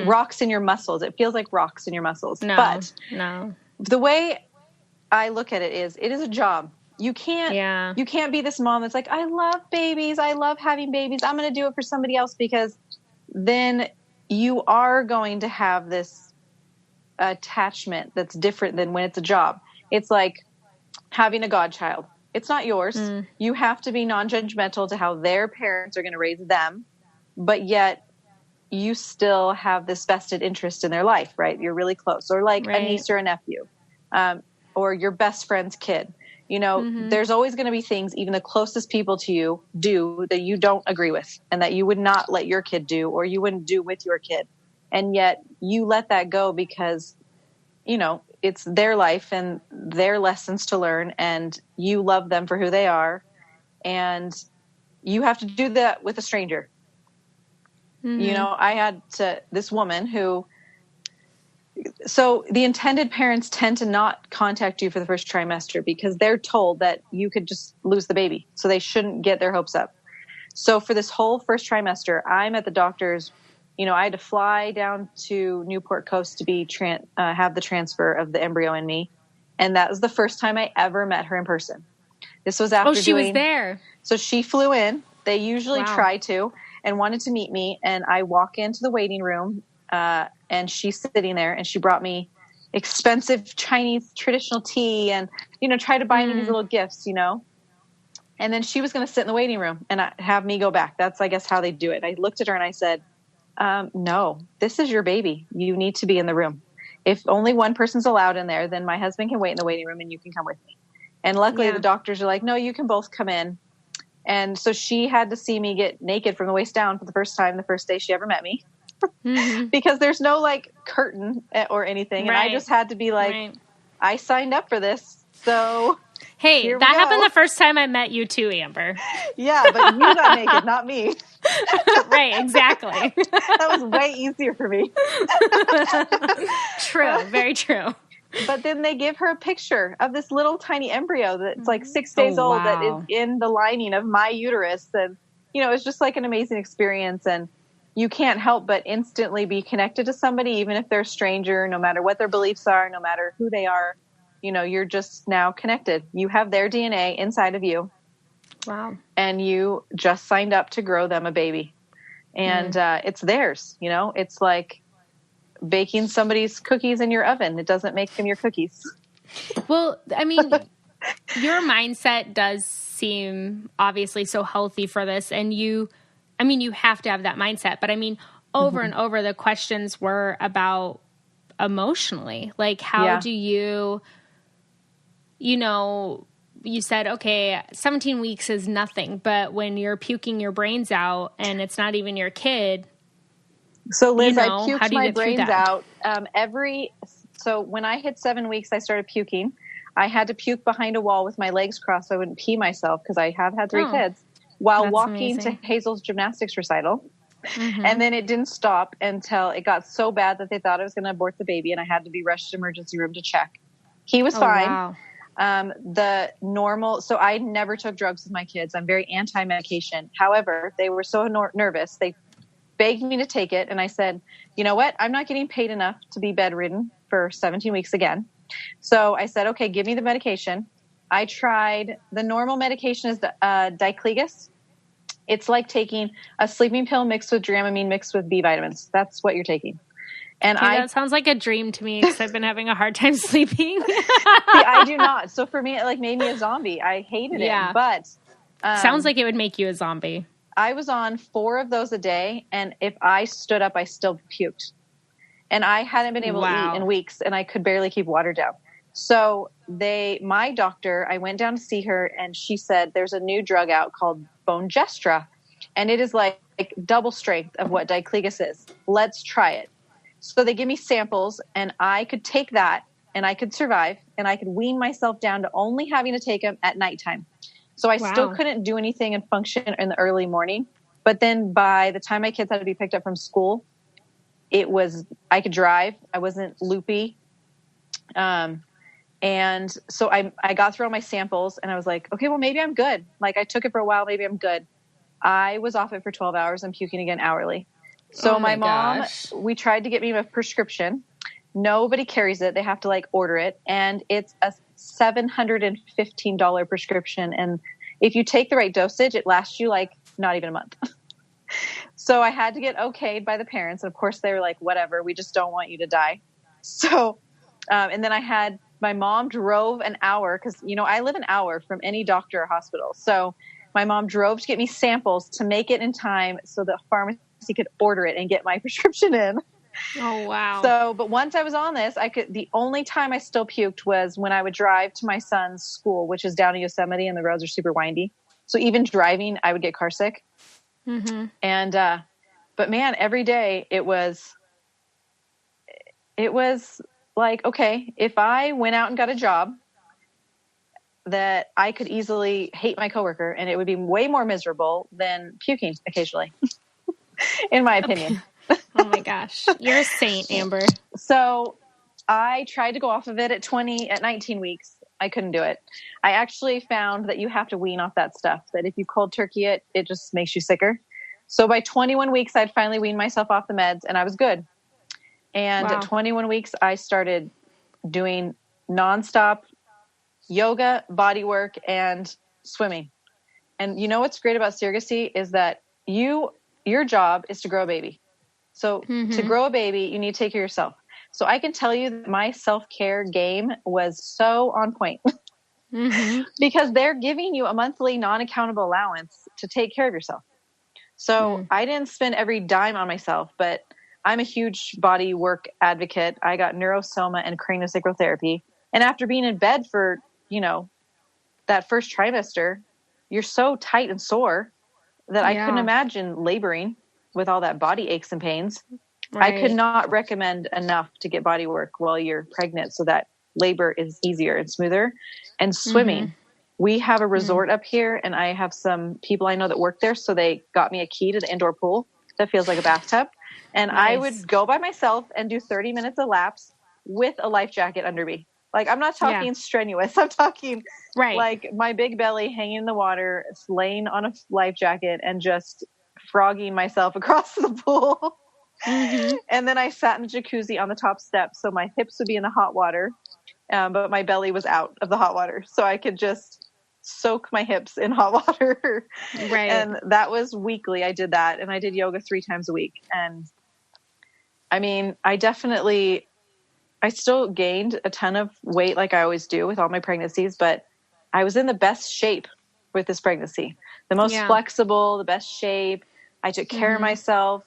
rocks in your muscles. It feels like rocks in your muscles. But the way I look at it is a job. You can't be this mom that's like, I love babies. I love having babies. I'm going to do it for somebody else, because then you are going to have this attachment that's different than when it's a job. It's like having a godchild. It's not yours. You have to be non-judgmental to how their parents are going to raise them, but yet you still have this vested interest in their life, right? You're really close, or like a niece or a nephew, or your best friend's kid. You know, there's always going to be things even the closest people to you do that you don't agree with, and that you would not let your kid do, or you wouldn't do with your kid. And yet you let that go because, you know, it's their life and their lessons to learn, and you love them for who they are. And you have to do that with a stranger. You know, I had this woman who, so the intended parents tend to not contact you for the first trimester because they're told that you could just lose the baby. So they shouldn't get their hopes up. So for this whole first trimester, I'm at the doctor's, you know, I had to fly down to Newport Coast to be have the transfer of the embryo in me. And that was the first time I ever met her in person. This was after she was there. So she flew in. They usually try to, and wanted to meet me. And I walk into the waiting room, and she's sitting there, and she brought me expensive Chinese traditional tea and, you know, try to buy me these little gifts, you know. And then she was going to sit in the waiting room and have me go back. That's, I guess, how they do it. I looked at her and I said, no, this is your baby. You need to be in the room. If only one person's allowed in there, then my husband can wait in the waiting room and you can come with me. And luckily the doctors are like, no, you can both come in. And so she had to see me get naked from the waist down for the first time, the first day she ever met me. Because there's no like curtain or anything. And I just had to be like, I signed up for this. So hey, that happened the first time I met you too, Amber. Yeah, but you got naked, not me. Right, exactly. That was way easier for me. True, very true. But then they give her a picture of this little tiny embryo that's like 6 days old that is in the lining of my uterus. And, you know, it's just like an amazing experience. And you can't help but instantly be connected to somebody, even if they're a stranger, no matter what their beliefs are, no matter who they are. You know, you're just now connected. You have their DNA inside of you. Wow. And you just signed up to grow them a baby. And it's theirs, you know. It's like baking somebody's cookies in your oven. It doesn't make them your cookies. Well, I mean, your mindset does seem obviously so healthy for this. And you have to have that mindset. But I mean, over and over, the questions were about emotionally? Like, how do you, you said, okay, 17 weeks is nothing, but when you're puking your brains out and it's not even your kid. So Liz, I puked my brains out so when I hit 7 weeks, I started puking. I had to puke behind a wall with my legs crossed so I wouldn't pee myself because I have had 3 kids while walking to Hazel's gymnastics recital. Mm-hmm. And then it didn't stop until it got so bad that they thought I was going to abort the baby and I had to be rushed to emergency room to check. He was fine. Wow. So I never took drugs with my kids. I'm very anti-medication. However, they were so nervous. They begged me to take it. And I said, you know what? I'm not getting paid enough to be bedridden for 17 weeks again. So I said, okay, give me the medication. I tried the normal medication is Diclegus. It's like taking a sleeping pill mixed with Dramamine mixed with B vitamins. That's what you're taking. And that sounds like a dream to me because I've been having a hard time sleeping. See, I do not. So for me, it made me a zombie. I hated it. But sounds like it would make you a zombie. I was on 4 of those a day, and if I stood up, I still puked. And I hadn't been able to eat in weeks, and I could barely keep water down. So my doctor, I went down to see her, and she said, there's a new drug out called Bongestra, and it is like double strength of what Diclegus is. Let's try it. So they give me samples, and I could take that, and I could survive, and I could wean myself down to only having to take them at nighttime. So I still couldn't do anything and function in the early morning. But then by the time my kids had to be picked up from school, I could drive. I wasn't loopy. And so I got through all my samples and I was like, okay, well, maybe I'm good. Like I took it for a while. Maybe I'm good. I was off it for 12 hours. I'm puking again hourly. So my mom, we tried to get me a prescription. Nobody carries it. They have to order it. And it's a $715 prescription. And if you take the right dosage, it lasts you not even a month. So I had to get okayed by the parents. And of course they were like, whatever, we just don't want you to die. So, and then my mom drove an hour because, I live an hour from any doctor or hospital. So my mom drove to get me samples to make it in time so the pharmacy could order it and get my prescription in. Oh, wow. So, but once I was on this, the only time I still puked was when I would drive to my son's school, which is down in Yosemite and the roads are super windy. So even driving, I would get car sick. Mm-hmm. And, but man, every day it was like, okay, if I went out and got a job that I could easily hate my coworker and it would be way more miserable than puking occasionally, in my opinion. Oh my gosh. You're a saint, Amber. So I tried to go off of it at 19 weeks. I couldn't do it. I actually found that you have to wean off that stuff, that if you cold turkey it, it just makes you sicker. So by 21 weeks, I'd finally weaned myself off the meds and I was good. And at 21 weeks, I started doing nonstop yoga, body work, and swimming. And what's great about surrogacy is that your job is to grow a baby. So to grow a baby, you need to take care of yourself. So I can tell you that my self-care game was so on point because they're giving you a monthly non-accountable allowance to take care of yourself. So I didn't spend every dime on myself, but I'm a huge body work advocate. I got neurosoma and craniosacral therapy. And after being in bed for, that first trimester, you're so tight and sore that I couldn't imagine laboring with all that body aches and pains. Right. I could not recommend enough to get body work while you're pregnant so that labor is easier and smoother. And swimming. We have a resort up here and I have some people I know that work there. So they got me a key to the indoor pool that feels like a bathtub. And I would go by myself and do 30 minutes of laps with a life jacket under me. I'm not talking strenuous. I'm talking my big belly hanging in the water, laying on a life jacket and just frogging myself across the pool. And then I sat in the jacuzzi on the top step. So my hips would be in the hot water, but my belly was out of the hot water. So I could just soak my hips in hot water. Right. And that was weekly. I did that. And I did yoga 3 times a week. And I mean, I still gained a ton of weight like I always do with all my pregnancies, but I was in the best shape with this pregnancy, the most flexible, the best shape. I took care of myself.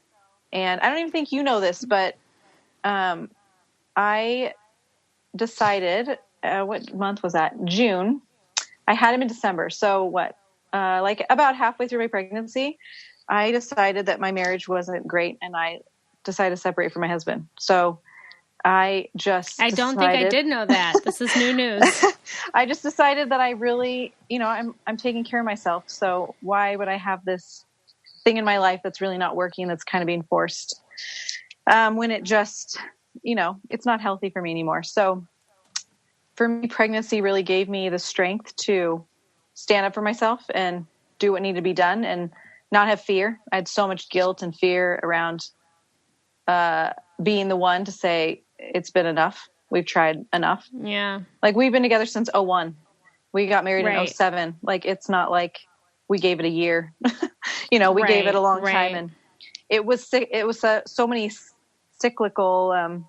And I don't even think you know this, but I decided, what month was that? June. I had him in December. So what? Like about halfway through my pregnancy, I decided that my marriage wasn't great, and I decided to separate from my husband. So I don't think I did know that. This is new news. I just decided that I really, I'm taking care of myself. So why would I have this thing in my life that's really not working, that's kind of being forced, when it just, it's not healthy for me anymore. So for me, pregnancy really gave me the strength to stand up for myself and do what needed to be done and not have fear. I had so much guilt and fear around being the one to say, it's been enough. We've tried enough. Yeah. Like, we've been together since 2001. We got married in 2007. Like, it's not like we gave it a year. We gave it a long time. And it was so many cyclical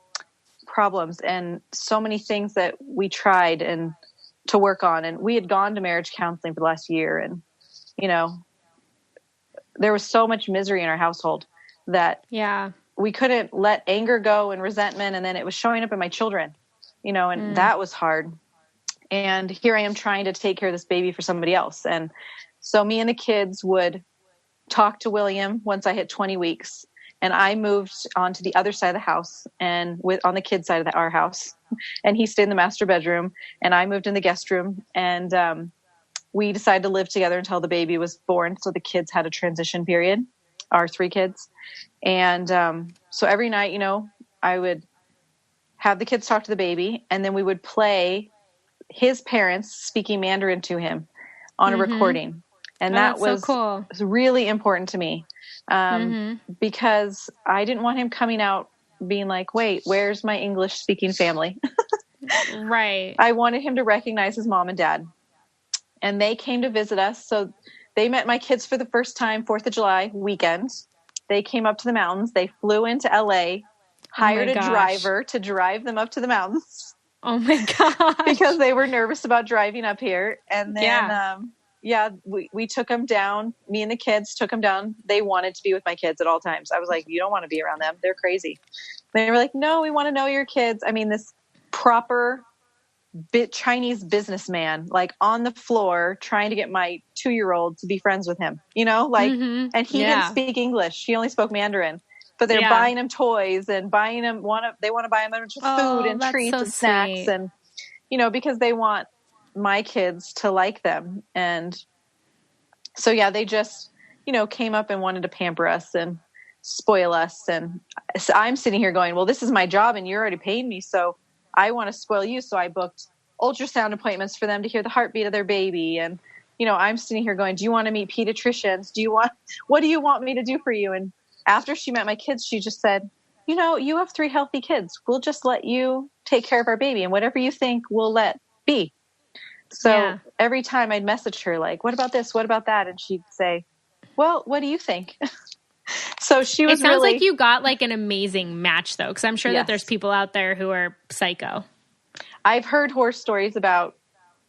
problems and so many things that we tried and to work on. And we had gone to marriage counseling for the last year. And, there was so much misery in our household that we couldn't let anger go and resentment. And then it was showing up in my children, and that was hard. And here I am trying to take care of this baby for somebody else. And so me and the kids would talk to William once I hit 20 weeks. And I moved on to the other side of the house and on the kids' side of our house. And he stayed in the master bedroom and I moved in the guest room. And we decided to live together until the baby was born. So the kids had a transition period, our 3 kids. And so every night, I would have the kids talk to the baby, and then we would play his parents speaking Mandarin to him on a recording. And that was so cool. Really important to me, because I didn't want him coming out being like, wait, where's my English speaking family? Right. I wanted him to recognize his mom and dad. And they came to visit us. So they met my kids for the first time, 4th of July weekend. They came up to the mountains. They flew into LA, hired a driver to drive them up to the mountains. Oh my gosh. Because they were nervous about driving up here. And then, we took them down. Me and the kids took them down. They wanted to be with my kids at all times. I was like, you don't want to be around them. They're crazy. They were like, no, we want to know your kids. I mean, this proper Chinese businessman, like on the floor trying to get my 2-year-old to be friends with him, and he didn't speak English. He only spoke Mandarin, but they're buying him toys and buying him they want to buy him a bunch of food and treats and snacks. And, because they want my kids to like them. And so, they just, came up and wanted to pamper us and spoil us. And so I'm sitting here going, well, this is my job and you're already paying me. So I want to spoil you. So I booked ultrasound appointments for them to hear the heartbeat of their baby. And, I'm sitting here going, do you want to meet pediatricians? What do you want me to do for you? And after she met my kids, she just said, you have 3 healthy kids. We'll just let you take care of our baby, and whatever you think we'll let be. So every time I'd message her, like, what about this? What about that? And she'd say, well, what do you think? So she was. It sounds like you got like an amazing match, though, because I'm sure that there's people out there who are psycho. I've heard horror stories about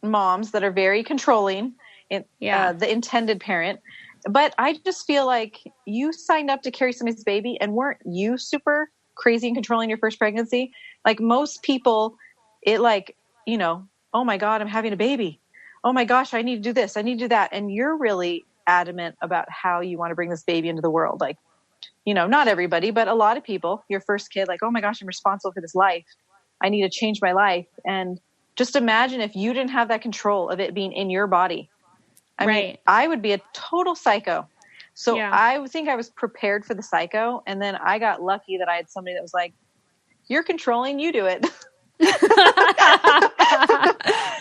moms that are very controlling, the intended parent. But I just feel like you signed up to carry somebody's baby, and weren't you super crazy and controlling your first pregnancy? Like most people, oh my God, I'm having a baby. Oh my gosh, I need to do this. I need to do that. And you're really adamant about how you want to bring this baby into the world. Like, not everybody, but a lot of people, your first kid, like, oh my gosh, I'm responsible for this life. I need to change my life. And just imagine if you didn't have that control of it being in your body. I mean, I would be a total psycho. So I think I was prepared for the psycho. And then I got lucky that I had somebody that was like, you're controlling, you do it.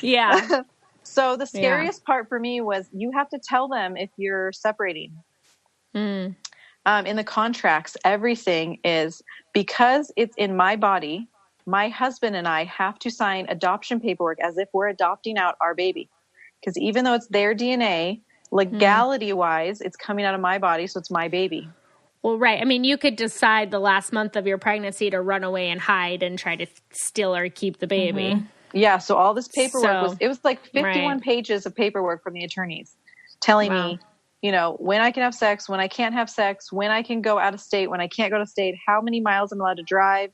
Yeah. So the scariest part for me was you have to tell them if you're separating. In the contracts, everything is, because it's in my body, my husband and I have to sign adoption paperwork as if we're adopting out our baby. Because even though it's their DNA, legality-wise, it's coming out of my body, so it's my baby. Well, right. I mean, you could decide the last month of your pregnancy to run away and hide and try to steal or keep the baby. Yeah, so all this paperwork was like 51 pages of paperwork from the attorneys telling me, when I can have sex, when I can't have sex, when I can go out of state, when I can't go to state, how many miles I'm allowed to drive,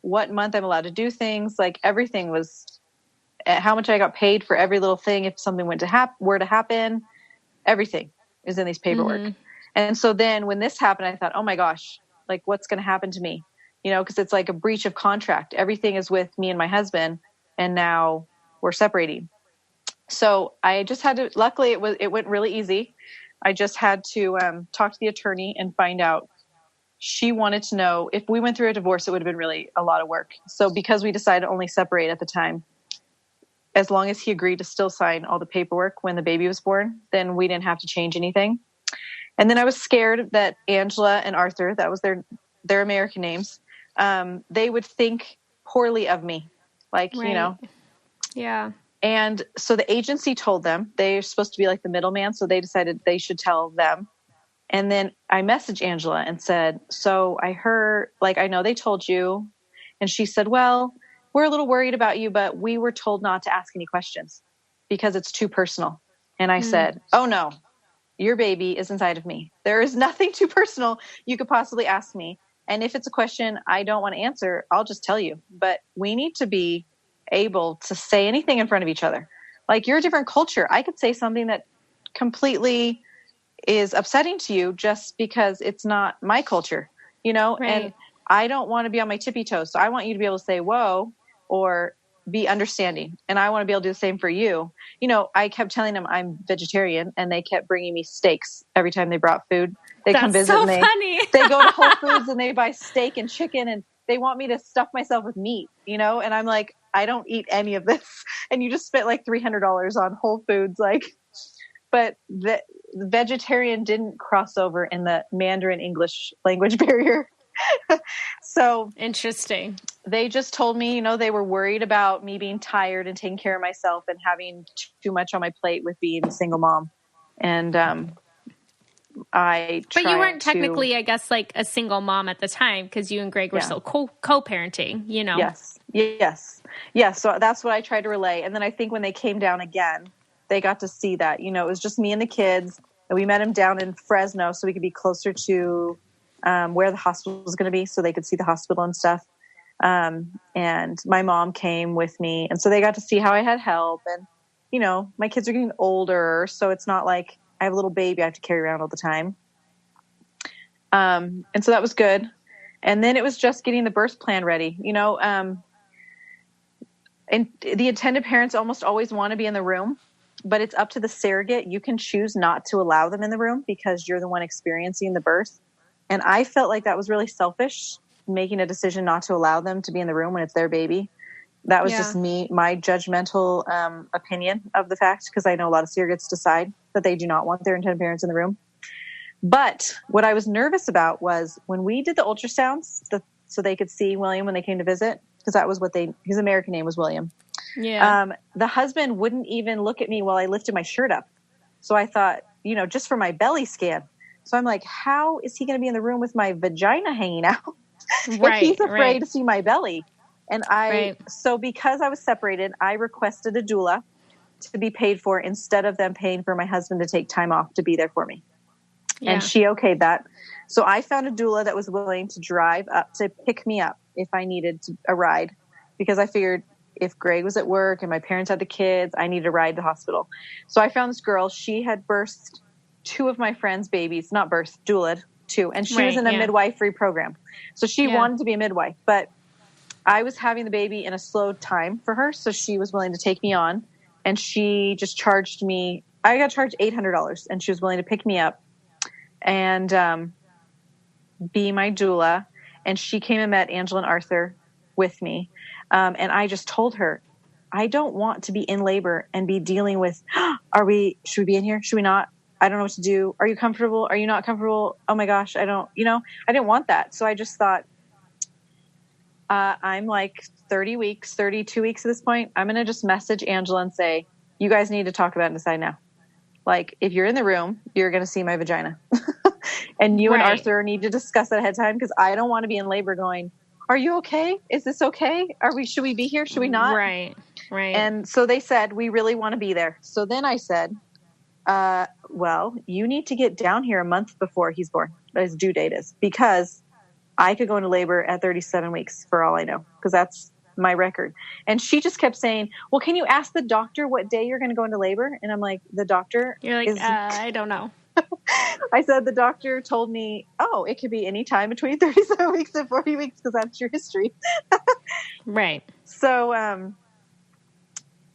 what month I'm allowed to do things. Like everything was, how much I got paid for every little thing. If something were to happen, everything is in these paperwork. Mm-hmm. And so then when this happened, I thought, oh my gosh, like what's going to happen to me? You know, cause it's like a breach of contract. Everything is with me and my husband, and now we're separating. So I just had to, luckily it went really easy. I just had to talk to the attorney and find out. She wanted to know if we went through a divorce, it would have been really a lot of work. So because we decided to only separate at the time, as long as he agreed to still sign all the paperwork when the baby was born, then we didn't have to change anything. And then I was scared that Angela and Arthur, that was their American names, they would think poorly of me. Like, right. You know. Yeah. And so the agency told them they're supposed to be like the middleman. So they decided they should tell them. And then I messaged Angela and said, so I heard, like, I know they told you. And she said, well, we're a little worried about you, but we were told not to ask any questions because it's too personal. And I said, oh no, your baby is inside of me. There is nothing too personal you could possibly ask me. And if it's a question I don't want to answer, I'll just tell you. But we need to be able to say anything in front of each other. Like, you're a different culture. I could say something that completely is upsetting to you just because it's not my culture, you know, right. And I don't want to be on my tippy toes. So I want you to be able to say, whoa, or be understanding. And I want to be able to do the same for you. You know, I kept telling them I'm vegetarian, and they kept bringing me steaks every time they brought food. They come visit so me. Funny. They go to Whole Foods and they buy steak and chicken, and they want me to stuff myself with meat, you know? And I'm like, I don't eat any of this. And you just spent like $300 on Whole Foods. Like, but the vegetarian didn't cross over in the Mandarin English language barrier. So interesting. They just told me, you know, they were worried about me being tired and taking care of myself and having too much on my plate with being a single mom. And But you weren't technically, I guess, like a single mom at the time, because you and Greg were still co-parenting, you know? Yes. So that's what I tried to relay. And then I think when they came down again, they got to see that, you know, it was just me and the kids, and we met them down in Fresno so we could be closer to where the hospital was going to be, so they could see the hospital and stuff. And my mom came with me, and so they got to see how I had help. And, you know, my kids are getting older, so it's not like I have a little baby I have to carry around all the time. And so that was good. And then it was just getting the birth plan ready, you know, and the intended parents almost always want to be in the room, but it's up to the surrogate. You can choose not to allow them in the room because you're the one experiencing the birth. And I felt like that was really selfish, making a decision not to allow them to be in the room when it's their baby. That was just my judgmental opinion of the fact, because I know a lot of surrogates decide that they do not want their intended parents in the room. But what I was nervous about was when we did the ultrasounds, so they could see William when they came to visit, because that was what his American name was William. Yeah. The husband wouldn't even look at me while I lifted my shirt up. So I thought, you know, just for my belly scan. So I'm like, how is he going to be in the room with my vagina hanging out? Like, he's afraid to see my belly. And so because I was separated, I requested a doula to be paid for instead of them paying for my husband to take time off to be there for me. Yeah. And she okayed that. So I found a doula that was willing to drive up to pick me up if I needed a ride, because I figured if Greg was at work and my parents had the kids, I needed a ride to the hospital. So I found this girl. She had birthed 2 of my friends' babies, not birthed, doulaed 2. And she was in a midwifery program. So she wanted to be a midwife, but I was having the baby in a slow time for her. So she was willing to take me on, and she just charged me. I got charged $800, and she was willing to pick me up and be my doula. And she came and met Angela and Arthur with me. And I just told her, I don't want to be in labor and be dealing with, should we be in here? Should we not? I don't know what to do. Are you comfortable? Are you not comfortable? Oh my gosh, I didn't want that. So I just thought, I'm like 32 weeks at this point. I'm going to just message Angela and say, you guys need to talk about it and decide now. Like, if you're in the room, you're going to see my vagina. And you and Arthur need to discuss it ahead of time, because I don't want to be in labor going, are you okay? Is this okay? Should we be here? Should we not? Right. And so they said, we really want to be there. So then I said, well, you need to get down here a month before he's born, his due date is, because I could go into labor at 37 weeks for all I know, because that's my record. And she just kept saying, well, can you ask the doctor what day you're going to go into labor? And I'm like, the doctor? You're like, I don't know. I said, the doctor told me, oh, it could be any time between 37 weeks and 40 weeks because that's your history. Right. So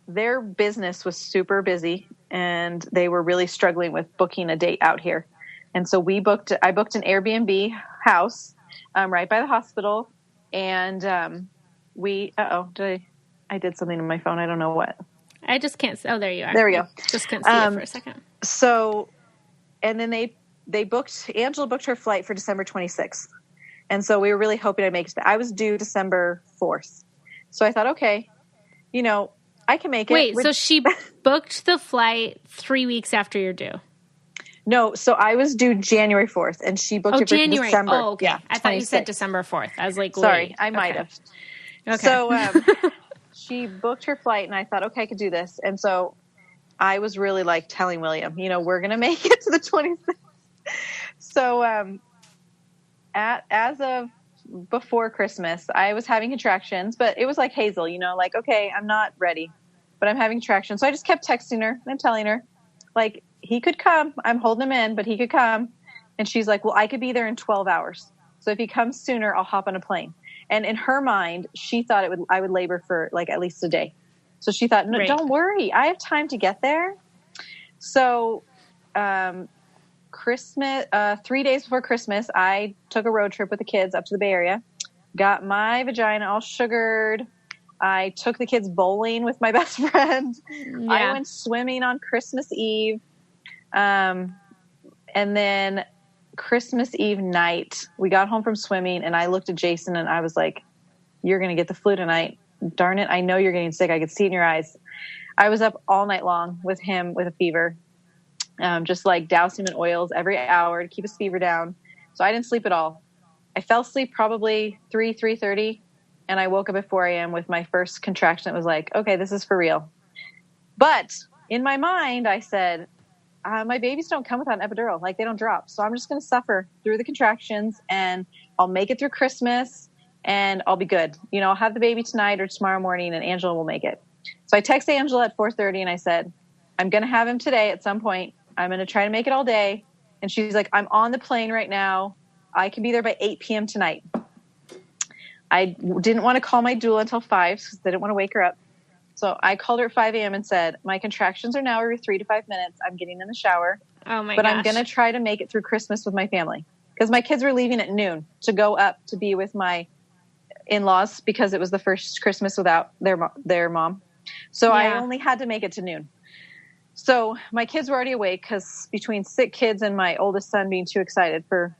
their business was super busy, and they were really struggling with booking a date out here. And so I booked an Airbnb house right by the hospital. And I did something on my phone. I don't know what. I just can't. Oh, there you are. There we go. Just couldn't see it for a second. So, and then Angela booked her flight for December 26th. And so we were really hoping I'd make it. I was due December 4th. So I thought, okay, I can make it. Wait, so she booked the flight 3 weeks after you're due? No, so I was due January 4th, and she booked it for January. December. Oh, okay. Yeah, I thought you said December 4th. I was like, sorry, wait. I might have. Okay. So she booked her flight, and I thought, okay, I could do this. And so I was really like telling William, we're going to make it to the 26th. So as of before Christmas, I was having contractions, but it was like Hazel, like, okay, I'm not ready, but I'm having contractions. So I just kept texting her and telling her, like, he could come. I'm holding him in, but he could come. And she's like, well, I could be there in 12 hours. So if he comes sooner, I'll hop on a plane. And in her mind, she thought I would labor for like at least a day. So she thought, no, Don't worry. I have time to get there. So Christmas, 3 days before Christmas, I took a road trip with the kids up to the Bay Area, got my vagina all sugared. I took the kids bowling with my best friend. Yeah. I went swimming on Christmas Eve. And then Christmas Eve night, we got home from swimming, and I looked at Jason and I was like, you're going to get the flu tonight. Darn it. I know you're getting sick. I could see it in your eyes. I was up all night long with him with a fever, just like dousing him in oils every hour to keep his fever down. So I didn't sleep at all. I fell asleep probably 3:30, and I woke up at 4 a.m. with my first contraction. It was like, okay, this is for real. But in my mind, I said, my babies don't come without an epidural. Like, they don't drop. So I'm just going to suffer through the contractions, and I'll make it through Christmas, and I'll be good. I'll have the baby tonight or tomorrow morning, and Angela will make it. So I texted Angela at 4:30, and I said, I'm going to have him today at some point. I'm going to try to make it all day. And she's like, I'm on the plane right now. I can be there by 8 p.m. tonight. I didn't want to call my doula until 5 because I didn't want to wake her up. So I called her at 5 a.m. and said, my contractions are now every 3 to 5 minutes. I'm getting in the shower. Oh my But gosh. I'm going to try to make it through Christmas with my family. Because my kids were leaving at noon to go up to be with my in-laws because it was the first Christmas without their mom. So I only had to make it to noon. So my kids were already awake because between sick kids and my oldest son being too excited for,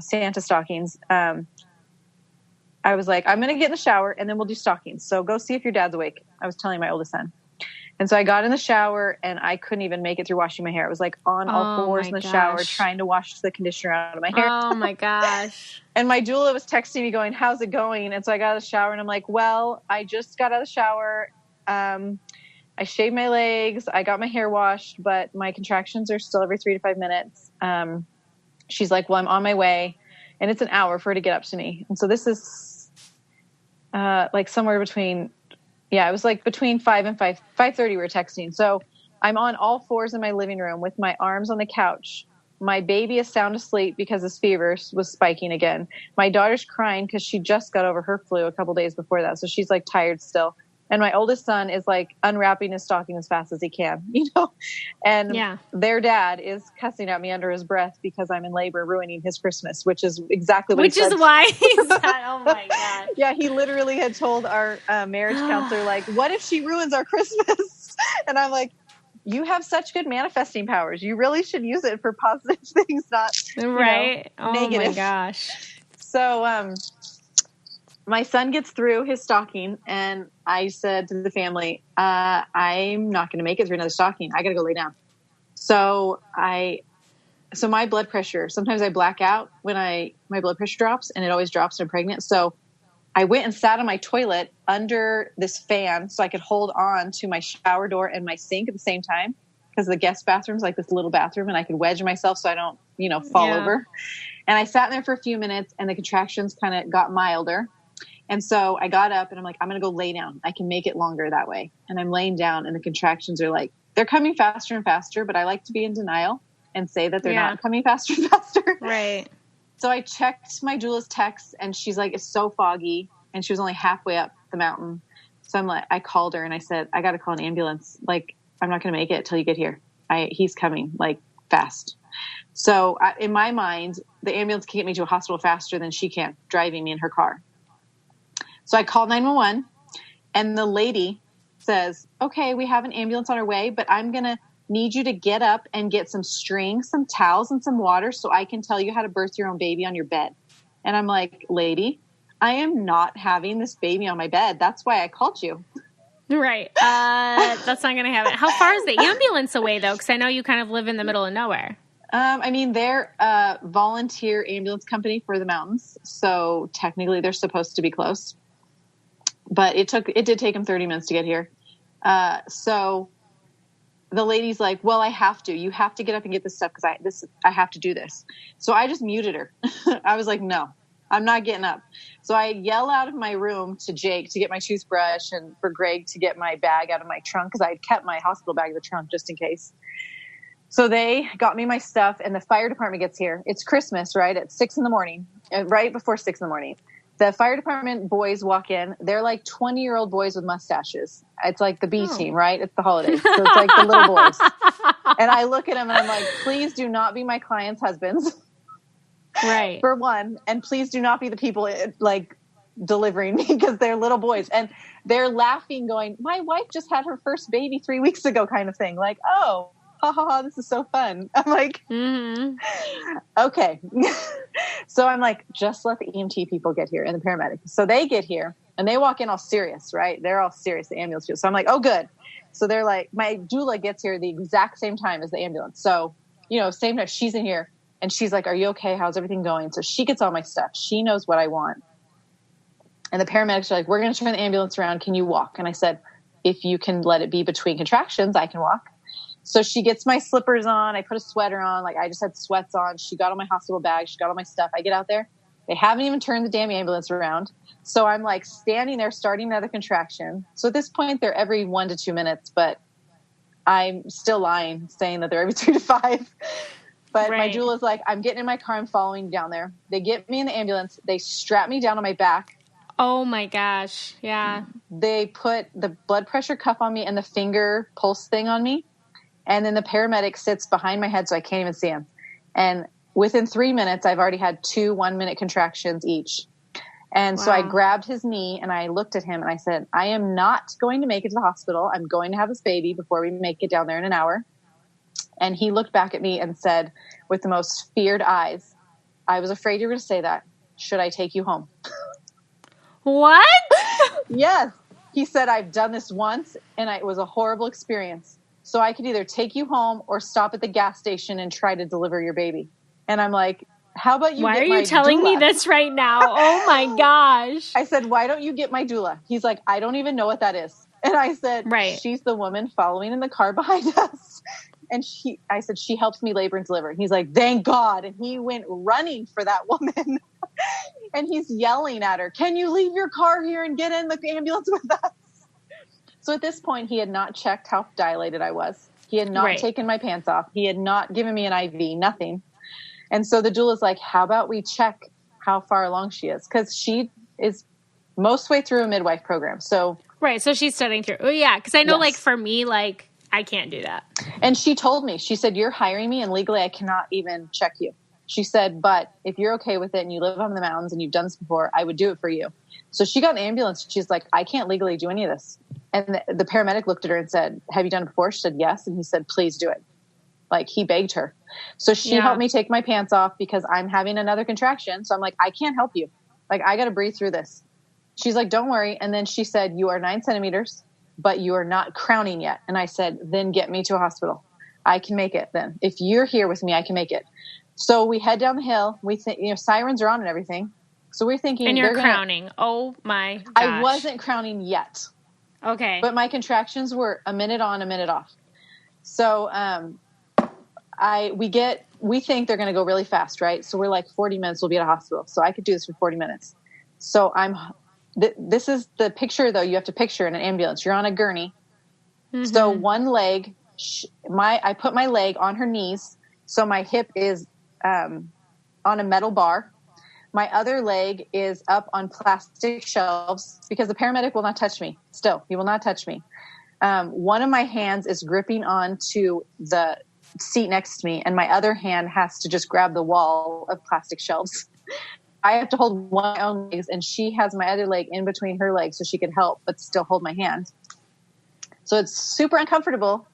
Santa stockings, I was like, I'm going to get in the shower and then we'll do stockings. So go see if your dad's awake. I was telling my oldest son. And so I got in the shower and I couldn't even make it through washing my hair. I was like on all fours in the shower trying to wash the conditioner out of my hair. Oh my gosh. And my doula was texting me going, how's it going? And so I got out of the shower and I'm like, well, I just got out of the shower. I shaved my legs. I got my hair washed, but my contractions are still every 3 to 5 minutes. She's like, well, I'm on my way. And it's an hour for her to get up to me. And so this is like somewhere between, it was like between 5 and 5:30 we were texting. So I'm on all fours in my living room with my arms on the couch. My baby is sound asleep because his fever was spiking again. My daughter's crying because she just got over her flu a couple days before that. So she's like tired still. And my oldest son is like unwrapping his stocking as fast as he can, and their dad is cussing at me under his breath because I'm in labor ruining his Christmas, which is exactly what he said. Which is why he said, oh my God. Yeah. He literally had told our marriage counselor, like, what if she ruins our Christmas? And I'm like, you have such good manifesting powers. You really should use it for positive things, not negative. Oh my gosh. So, my son gets through his stocking and I said to the family, I'm not going to make it through another stocking. I got to go lay down. So my blood pressure, sometimes I black out when my blood pressure drops, and it always drops when I'm pregnant. So I went and sat on my toilet under this fan so I could hold on to my shower door and my sink at the same time, because the guest bathroom's like this little bathroom and I could wedge myself so I don't, fall over. And I sat there for a few minutes and the contractions kind of got milder. And so I got up and I'm like, I'm going to go lay down. I can make it longer that way. And I'm laying down and the contractions are like, they're coming faster and faster, but I like to be in denial and say that they're not coming faster and faster. Right. So I checked my doula's text and she's like, it's so foggy. And she was only halfway up the mountain. So I'm like, I called her and I said, I got to call an ambulance. Like, I'm not going to make it till you get here. He's coming like fast. So in my mind, the ambulance can get me to a hospital faster than she can driving me in her car. So I called 911 and the lady says, okay, we have an ambulance on our way, but I'm going to need you to get up and get some string, some towels and some water so I can tell you how to birth your own baby on your bed. And I'm like, lady, I am not having this baby on my bed. That's why I called you. Right. That's not going to happen. How far is the ambulance away though? Cause I know you kind of live in the middle of nowhere. I mean, they're a volunteer ambulance company for the mountains. So technically they're supposed to be close, but it did take them 30 minutes to get here. So the lady's like, well, you have to get up and get this stuff. Cause I have to do this. So I just muted her. I was like, no, I'm not getting up. So I yell out of my room to Jake to get my toothbrush and for Greg to get my bag out of my trunk. Cause I had kept my hospital bag in the trunk just in case. So they got me my stuff and the fire department gets here. It's Christmas, right? At 6 a.m, right before 6 a.m. The fire department boys walk in. They're like 20-year-old boys with mustaches. It's like the B team, right? It's the holidays. So it's like the little boys. And I look at them and I'm like, please do not be my clients' husbands. Right. For one. And please do not be the people like delivering me because they're little boys. And they're laughing going, my wife just had her first baby 3 weeks ago kind of thing. Like, oh, ha ha ha, this is so fun. I'm like, okay. So I'm like, just let the EMT people get here and the paramedics. So they get here and they walk in all serious, right? They're all serious, the ambulance people. So I'm like, oh, good. So they're like, my doula gets here the exact same time as the ambulance. So, same time she's in here and she's like, are you okay? How's everything going? So she gets all my stuff. She knows what I want. And the paramedics are like, we're going to turn the ambulance around. Can you walk? And I said, if you can let it be between contractions, I can walk. So she gets my slippers on. I put a sweater on. Like I just had sweats on. She got all my hospital bag. She got all my stuff. I get out there. They haven't even turned the damn ambulance around. So I'm like standing there starting another contraction. So at this point they're every 1 to 2 minutes, but I'm still lying saying that they're every 3 to 5. But my doula's like, I'm getting in my car. I'm following down there. They get me in the ambulance. They strap me down on my back. Oh my gosh. Yeah. They put the blood pressure cuff on me and the finger pulse thing on me. And then the paramedic sits behind my head so I can't even see him. And within 3 minutes, I've already had 2 1-minute contractions each. And so I grabbed his knee and I looked at him and I said, I am not going to make it to the hospital. I'm going to have this baby before we make it down there in an hour. And he looked back at me and said, with the most feared eyes, I was afraid you were going to say that. Should I take you home? What? Yes. He said, I've done this once and it was a horrible experience. So I could either take you home or stop at the gas station and try to deliver your baby. And I'm like, how about you Why get are my you telling doula? me this right now? Oh my gosh. I said, why don't you get my doula? He's like, I don't even know what that is. And I said, she's the woman following in the car behind us. And I said, she helps me labor and deliver. He's like, thank God. And he went running for that woman. And he's yelling at her, can you leave your car here and get in the ambulance with us? So at this point, he had not checked how dilated I was. He had not taken my pants off. He had not given me an IV, nothing. And so the doula's like, how about we check how far along she is? Because she is most way through a midwife program. So so she's studying through. Oh, yeah, because I know, like, for me, like, I can't do that. And she told me, she said, you're hiring me and legally I cannot even check you. She said, but if you're okay with it and you live on the mountains and you've done this before, I would do it for you. So she got an ambulance. She's like, I can't legally do any of this. And the paramedic looked at her and said, have you done it before? She said, yes. And he said, please do it. Like he begged her. So she helped me take my pants off because I'm having another contraction. So I'm like, I can't help you. Like, I got to breathe through this. She's like, don't worry. And then she said, you are 9 centimeters, but you are not crowning yet. And I said, then get me to a hospital. I can make it then. If you're here with me, I can make it. So we head down the hill. We think, sirens are on and everything. So we're thinking. And you're crowning. Oh my gosh. I wasn't crowning yet. Okay. But my contractions were a minute on, a minute off. So we get we think they're going to go really fast, right? So we're like 40 minutes, we'll be at a hospital. So I could do this for 40 minutes. So this is the picture though. You have to picture in an ambulance. You're on a gurney. Mm-hmm. So one leg, I put my leg on her knees. So my hip is on a metal bar. My other leg is up on plastic shelves because the paramedic will not touch me. Still, he will not touch me. One of my hands is gripping onto the seat next to me, and my other hand has to just grab the wall of plastic shelves. I have to hold one of my own legs, and she has my other leg in between her legs so she can help, but still hold my hand. So it's super uncomfortable.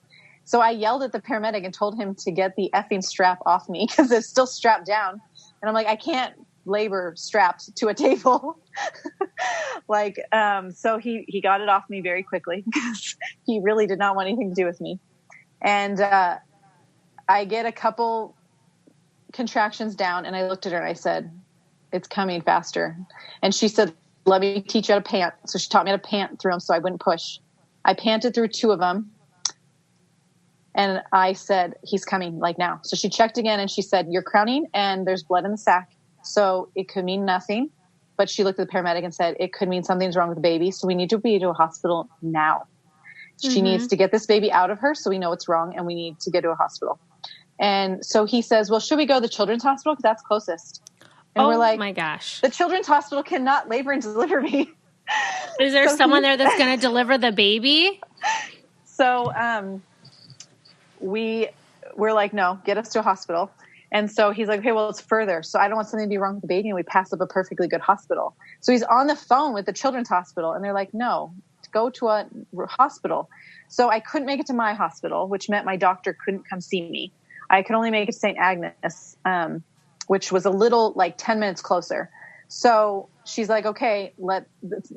So I yelled at the paramedic and told him to get the effing strap off me because it's still strapped down. And I'm like, I can't labor strapped to a table. So he got it off me very quickly because he really did not want anything to do with me. And I get a couple contractions down, and I looked at her and I said, it's coming faster. And she said, let me teach you how to pant. So she taught me how to pant through them so I wouldn't push. I panted through 2 of them. And I said, he's coming like now. So she checked again and she said, you're crowning and there's blood in the sac. So it could mean nothing. But she looked at the paramedic and said, it could mean something's wrong with the baby. So we need to be to a hospital now. She needs to get this baby out of her so we know what's wrong and we need to get to a hospital. And so he says, well, should we go to the children's hospital? Because that's closest. And we're like, my gosh, the children's hospital cannot labor and deliver me. Is there someone there that's going to deliver the baby? So we're like, no, get us to a hospital. And so he's like, okay, well, it's further. So I don't want something to be wrong with the baby. And we passed up a perfectly good hospital. So he's on the phone with the children's hospital. And they're like, no, go to a hospital. So I couldn't make it to my hospital, which meant my doctor couldn't come see me. I could only make it to St. Agnes, which was a little like 10 minutes closer. So she's like, okay,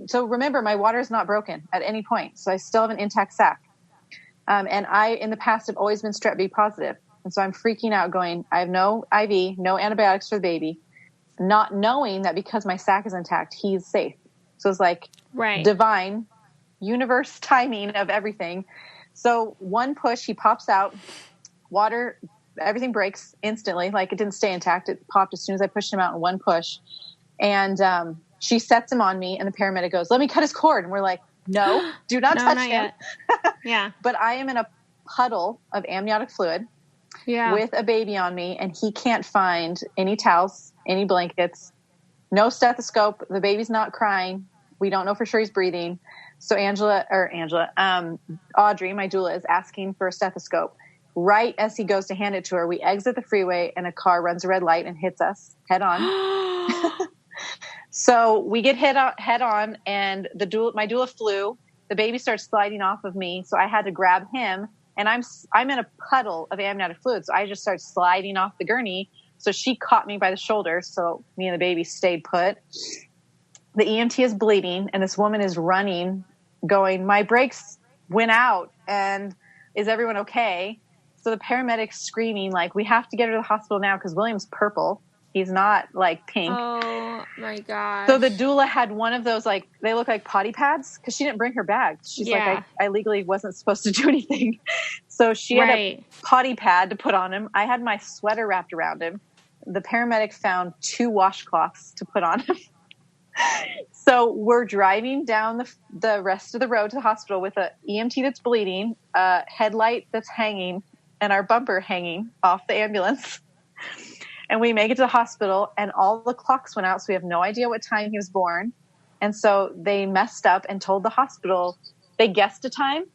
so remember, my water is not broken at any point. So I still have an intact sac. And I, in the past, have always been strep B positive. And so I'm freaking out going, I have no IV, no antibiotics for the baby, not knowing that because my sac is intact, he's safe. So it's like divine universe timing of everything. So one push, he pops out, water, everything breaks instantly. Like it didn't stay intact. It popped as soon as I pushed him out in one push. And she sets him on me and the paramedic goes, let me cut his cord. And we're like, no, do not touch him. Yeah. But I am in a puddle of amniotic fluid with a baby on me, and he can't find any towels, any blankets, no stethoscope. The baby's not crying. We don't know for sure he's breathing. So Audrey, my doula, is asking for a stethoscope. Right as he goes to hand it to her, we exit the freeway and a car runs a red light and hits us head on. So we get hit head on, and my doula flew. The baby starts sliding off of me, so I had to grab him, and I'm in a puddle of amniotic fluid, so I just start sliding off the gurney. So she caught me by the shoulder, so me and the baby stayed put. The EMT is bleeding, and this woman is running, going, my brakes went out, and is everyone okay? So the paramedic's screaming, like, we have to get her to the hospital now because William's purple. He's not, like, pink. Oh, my gosh. So the doula had one of those, like, they look like potty pads because she didn't bring her bag. She's like, I legally wasn't supposed to do anything. So she had a potty pad to put on him. I had my sweater wrapped around him. The paramedic found 2 washcloths to put on him. So we're driving down the rest of the road to the hospital with a EMT that's bleeding, a headlight that's hanging, and our bumper hanging off the ambulance. And we make it to the hospital, and all the clocks went out, so we have no idea what time he was born. And so they messed up and told the hospital, they guessed a time,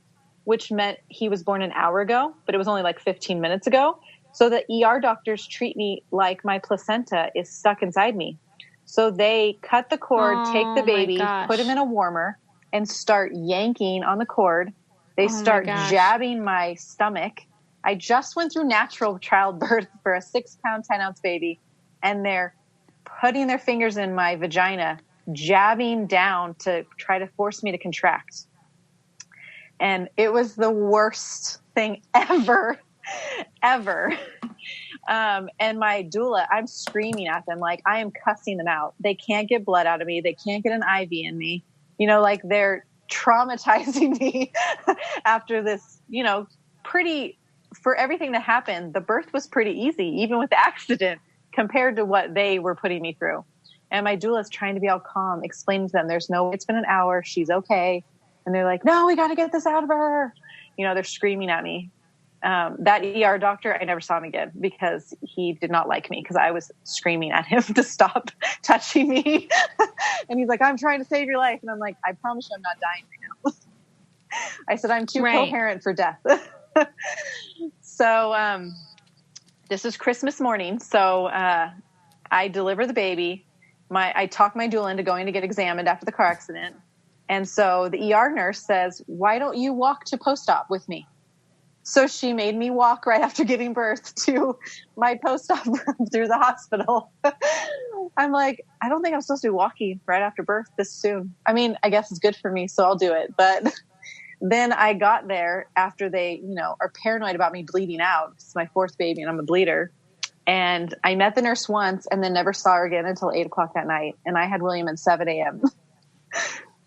which meant he was born an hour ago, but it was only like 15 minutes ago. So the ER doctors treat me like my placenta is stuck inside me. So they cut the cord, take the baby, put him in a warmer, and start yanking on the cord. They start jabbing my stomach. I just went through natural childbirth for a 6-pound, 10-ounce baby, and they're putting their fingers in my vagina, jabbing down to try to force me to contract. And it was the worst thing ever. And my doula, I'm screaming at them, like I am cussing them out. They can't get blood out of me. They can't get an IV in me. You know, like they're traumatizing me after this, you know, pretty for everything that happened, the birth was pretty easy, even with the accident, compared to what they were putting me through. And my doula is trying to be all calm, explaining to them, it's been an hour. She's okay. And they're like, no, we got to get this out of her. They're screaming at me. That ER doctor, I never saw him again because he did not like me because I was screaming at him to stop touching me. And he's like, I'm trying to save your life. And I'm like, I promise you I'm not dying right now. I said, I'm too coherent for death. So this is Christmas morning. So I deliver the baby. I talk my doula into going to get examined after the car accident. And so the ER nurse says, why don't you walk to post-op with me? So she made me walk right after giving birth to my post-op room through the hospital. I'm like, I don't think I'm supposed to be walking right after birth this soon. I mean, I guess it's good for me, so I'll do it. But then I got there after they, are paranoid about me bleeding out. It's my fourth baby and I'm a bleeder. And I met the nurse once and then never saw her again until 8:00 that night. And I had William at 7 a.m.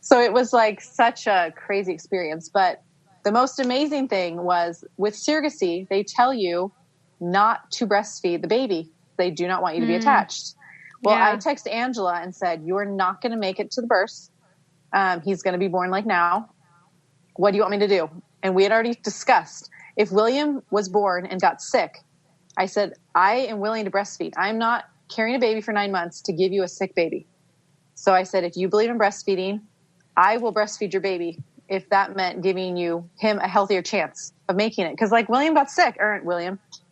So it was like such a crazy experience. But the most amazing thing was with surrogacy, they tell you not to breastfeed the baby. They do not want you to be attached. Well, I texted Angela and said, you're not going to make it to the birth. He's going to be born like now. What do you want me to do? And we had already discussed if William was born and got sick, I said, I am willing to breastfeed. I'm not carrying a baby for 9 months to give you a sick baby. So I said, if you believe in breastfeeding, I will breastfeed your baby if that meant giving him a healthier chance of making it. Because William got sick,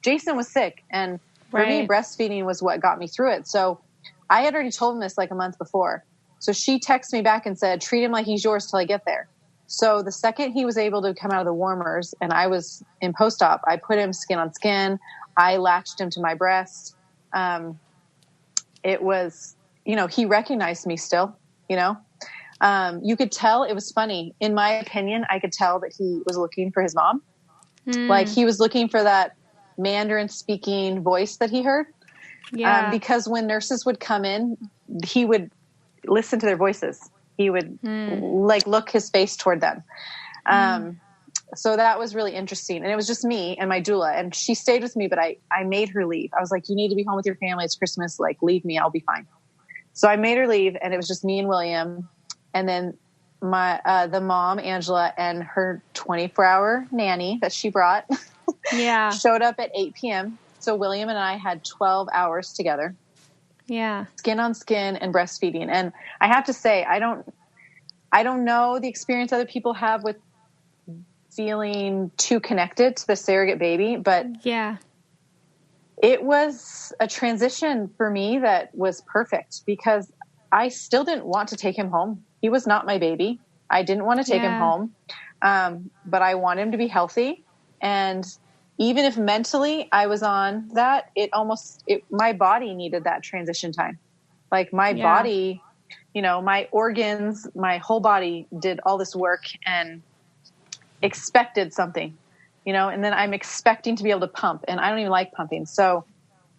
Jason was sick. And for me, breastfeeding was what got me through it. So I had already told him this a month before. So she texted me back and said, treat him like he's yours till I get there. So the second he was able to come out of the warmers and I was in post-op, I put him skin on skin. I latched him to my breast. It was, he recognized me still, you could tell. It was funny. In my opinion, I could tell that he was looking for his mom. He was looking for that Mandarin speaking voice that he heard. Yeah. Because when nurses would come in, he would listen to their voices. He would look his face toward them. So that was really interesting. And it was just me and my doula, and she stayed with me, but I made her leave. I was like, you need to be home with your family. It's Christmas. Leave me. I'll be fine. So I made her leave, and it was just me and William. And then the mom, Angela, and her 24-hour nanny that she brought showed up at 8 p.m. So William and I had 12 hours together. Yeah. Skin on skin and breastfeeding. And I have to say, I don't know the experience other people have with feeling too connected to the surrogate baby, but it was a transition for me that was perfect because I still didn't want to take him home. He was not my baby. I didn't want to take him home. But I want him to be healthy. And even if mentally I was on that, my body needed that transition time. My body, my organs, my whole body did all this work and expected something, and then I'm expecting to be able to pump, and I don't even like pumping. So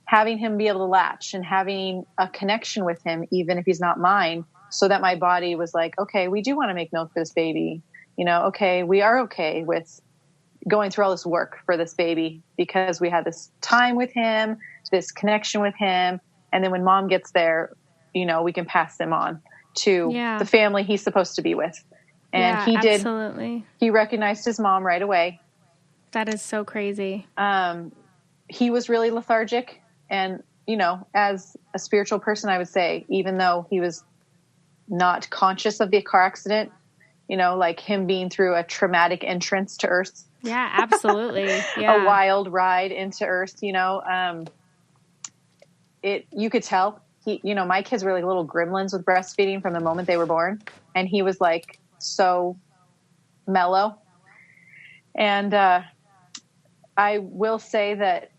having him be able to latch and having a connection with him, even if he's not mine, so that my body was like, okay, we do want to make milk for this baby. Okay, we are okay with going through all this work for this baby because we had this time with him, this connection with him. And then when mom gets there, we can pass him on to the family he's supposed to be with. And he did. Absolutely. He recognized his mom right away. That is so crazy. He was really lethargic. And, as a spiritual person, I would say, even though he was not conscious of the car accident, him being through a traumatic entrance to Earth. Yeah, absolutely. Yeah. A wild ride into Earth, you could tell my kids were like little gremlins with breastfeeding from the moment they were born. And he was so mellow. And I will say that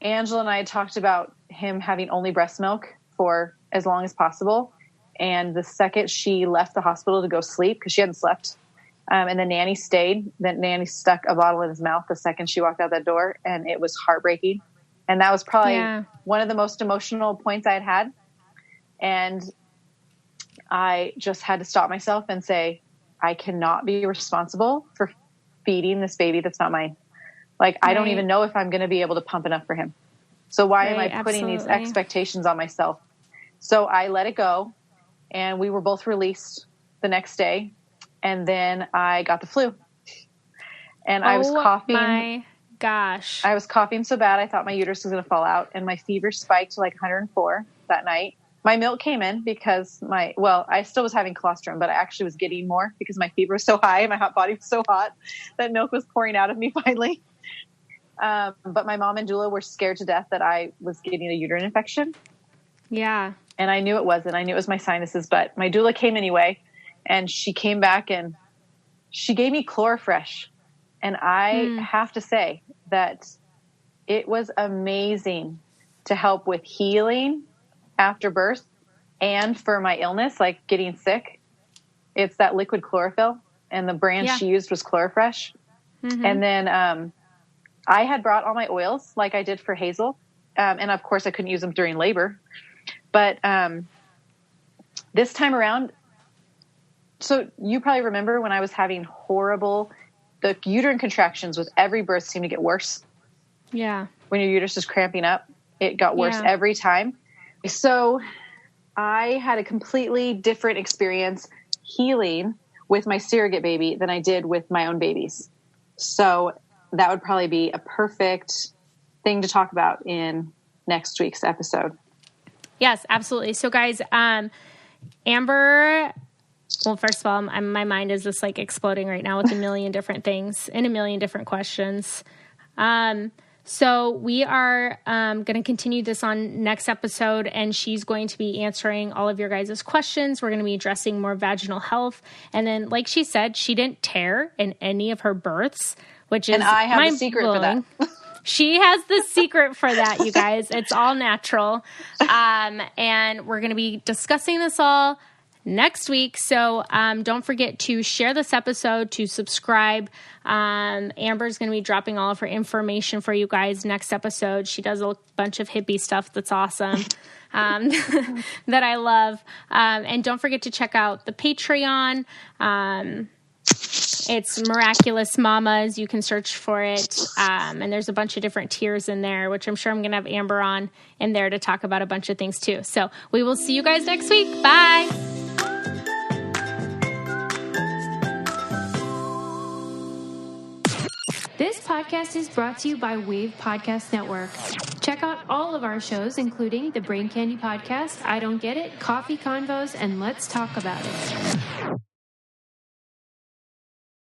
Angela and I had talked about him having only breast milk for as long as possible. And the second she left the hospital to go sleep, because she hadn't slept, and the nanny stayed, that nanny stuck a bottle in his mouth the second she walked out that door, and it was heartbreaking. And that was probably one of the most emotional points I had. And I just had to stop myself and say, I cannot be responsible for feeding this baby that's not mine. Like, I don't even know if I'm going to be able to pump enough for him. So why am I putting these expectations on myself? So I let it go, and we were both released the next day. And then I got the flu, and I was coughing. My gosh. I was coughing so bad. I thought my uterus was going to fall out, and my fever spiked to like 104 that night. My milk came in because I still was having colostrum, but I actually was getting more because my fever was so high and my hot body was so hot that milk was pouring out of me finally. But my mom and doula were scared to death that I was getting a uterine infection. Yeah. And I knew it wasn't. I knew it was my sinuses, but my doula came anyway, and she came back and she gave me Chlorofresh. And I have to say that it was amazing to help with healing after birth and for my illness, like getting sick. It's that liquid chlorophyll, and the brand she used was Chlorofresh. Mm-hmm. And then I had brought all my oils like I did for Hazel. And of course I couldn't use them during labor. But this time around, so you probably remember when I was having the uterine contractions with every birth seemed to get worse. Yeah. When your uterus is cramping up, it got worse every time. So I had a completely different experience healing with my surrogate baby than I did with my own babies. So that would probably be a perfect thing to talk about in next week's episode. Yes, absolutely. So guys, Amber, well, first of all, my mind is just like exploding right now with a million different things and a million different questions. So we are going to continue this on next episode, and she's going to be answering all of your guys' questions. We're going to be addressing more vaginal health. And then, like she said, she didn't tear in any of her births, which is and I have the secret for that. She has the secret for that, you guys. It's all natural. And we're going to be discussing this all next week. So don't forget to share this episode, to subscribe. Amber's going to be dropping all of her information for you guys next episode. She does a bunch of hippie stuff that's awesome, that I love. And don't forget to check out the Patreon. It's Miraculous Mamas. You can search for it. And there's a bunch of different tiers in there, which I'm sure I'm going to have Amber on in there to talk about a bunch of things too. So we will see you guys next week. Bye. This podcast is brought to you by Wave Podcast Network. Check out all of our shows, including the Brain Candy Podcast, I Don't Get It, Coffee Convos, and Let's Talk About It.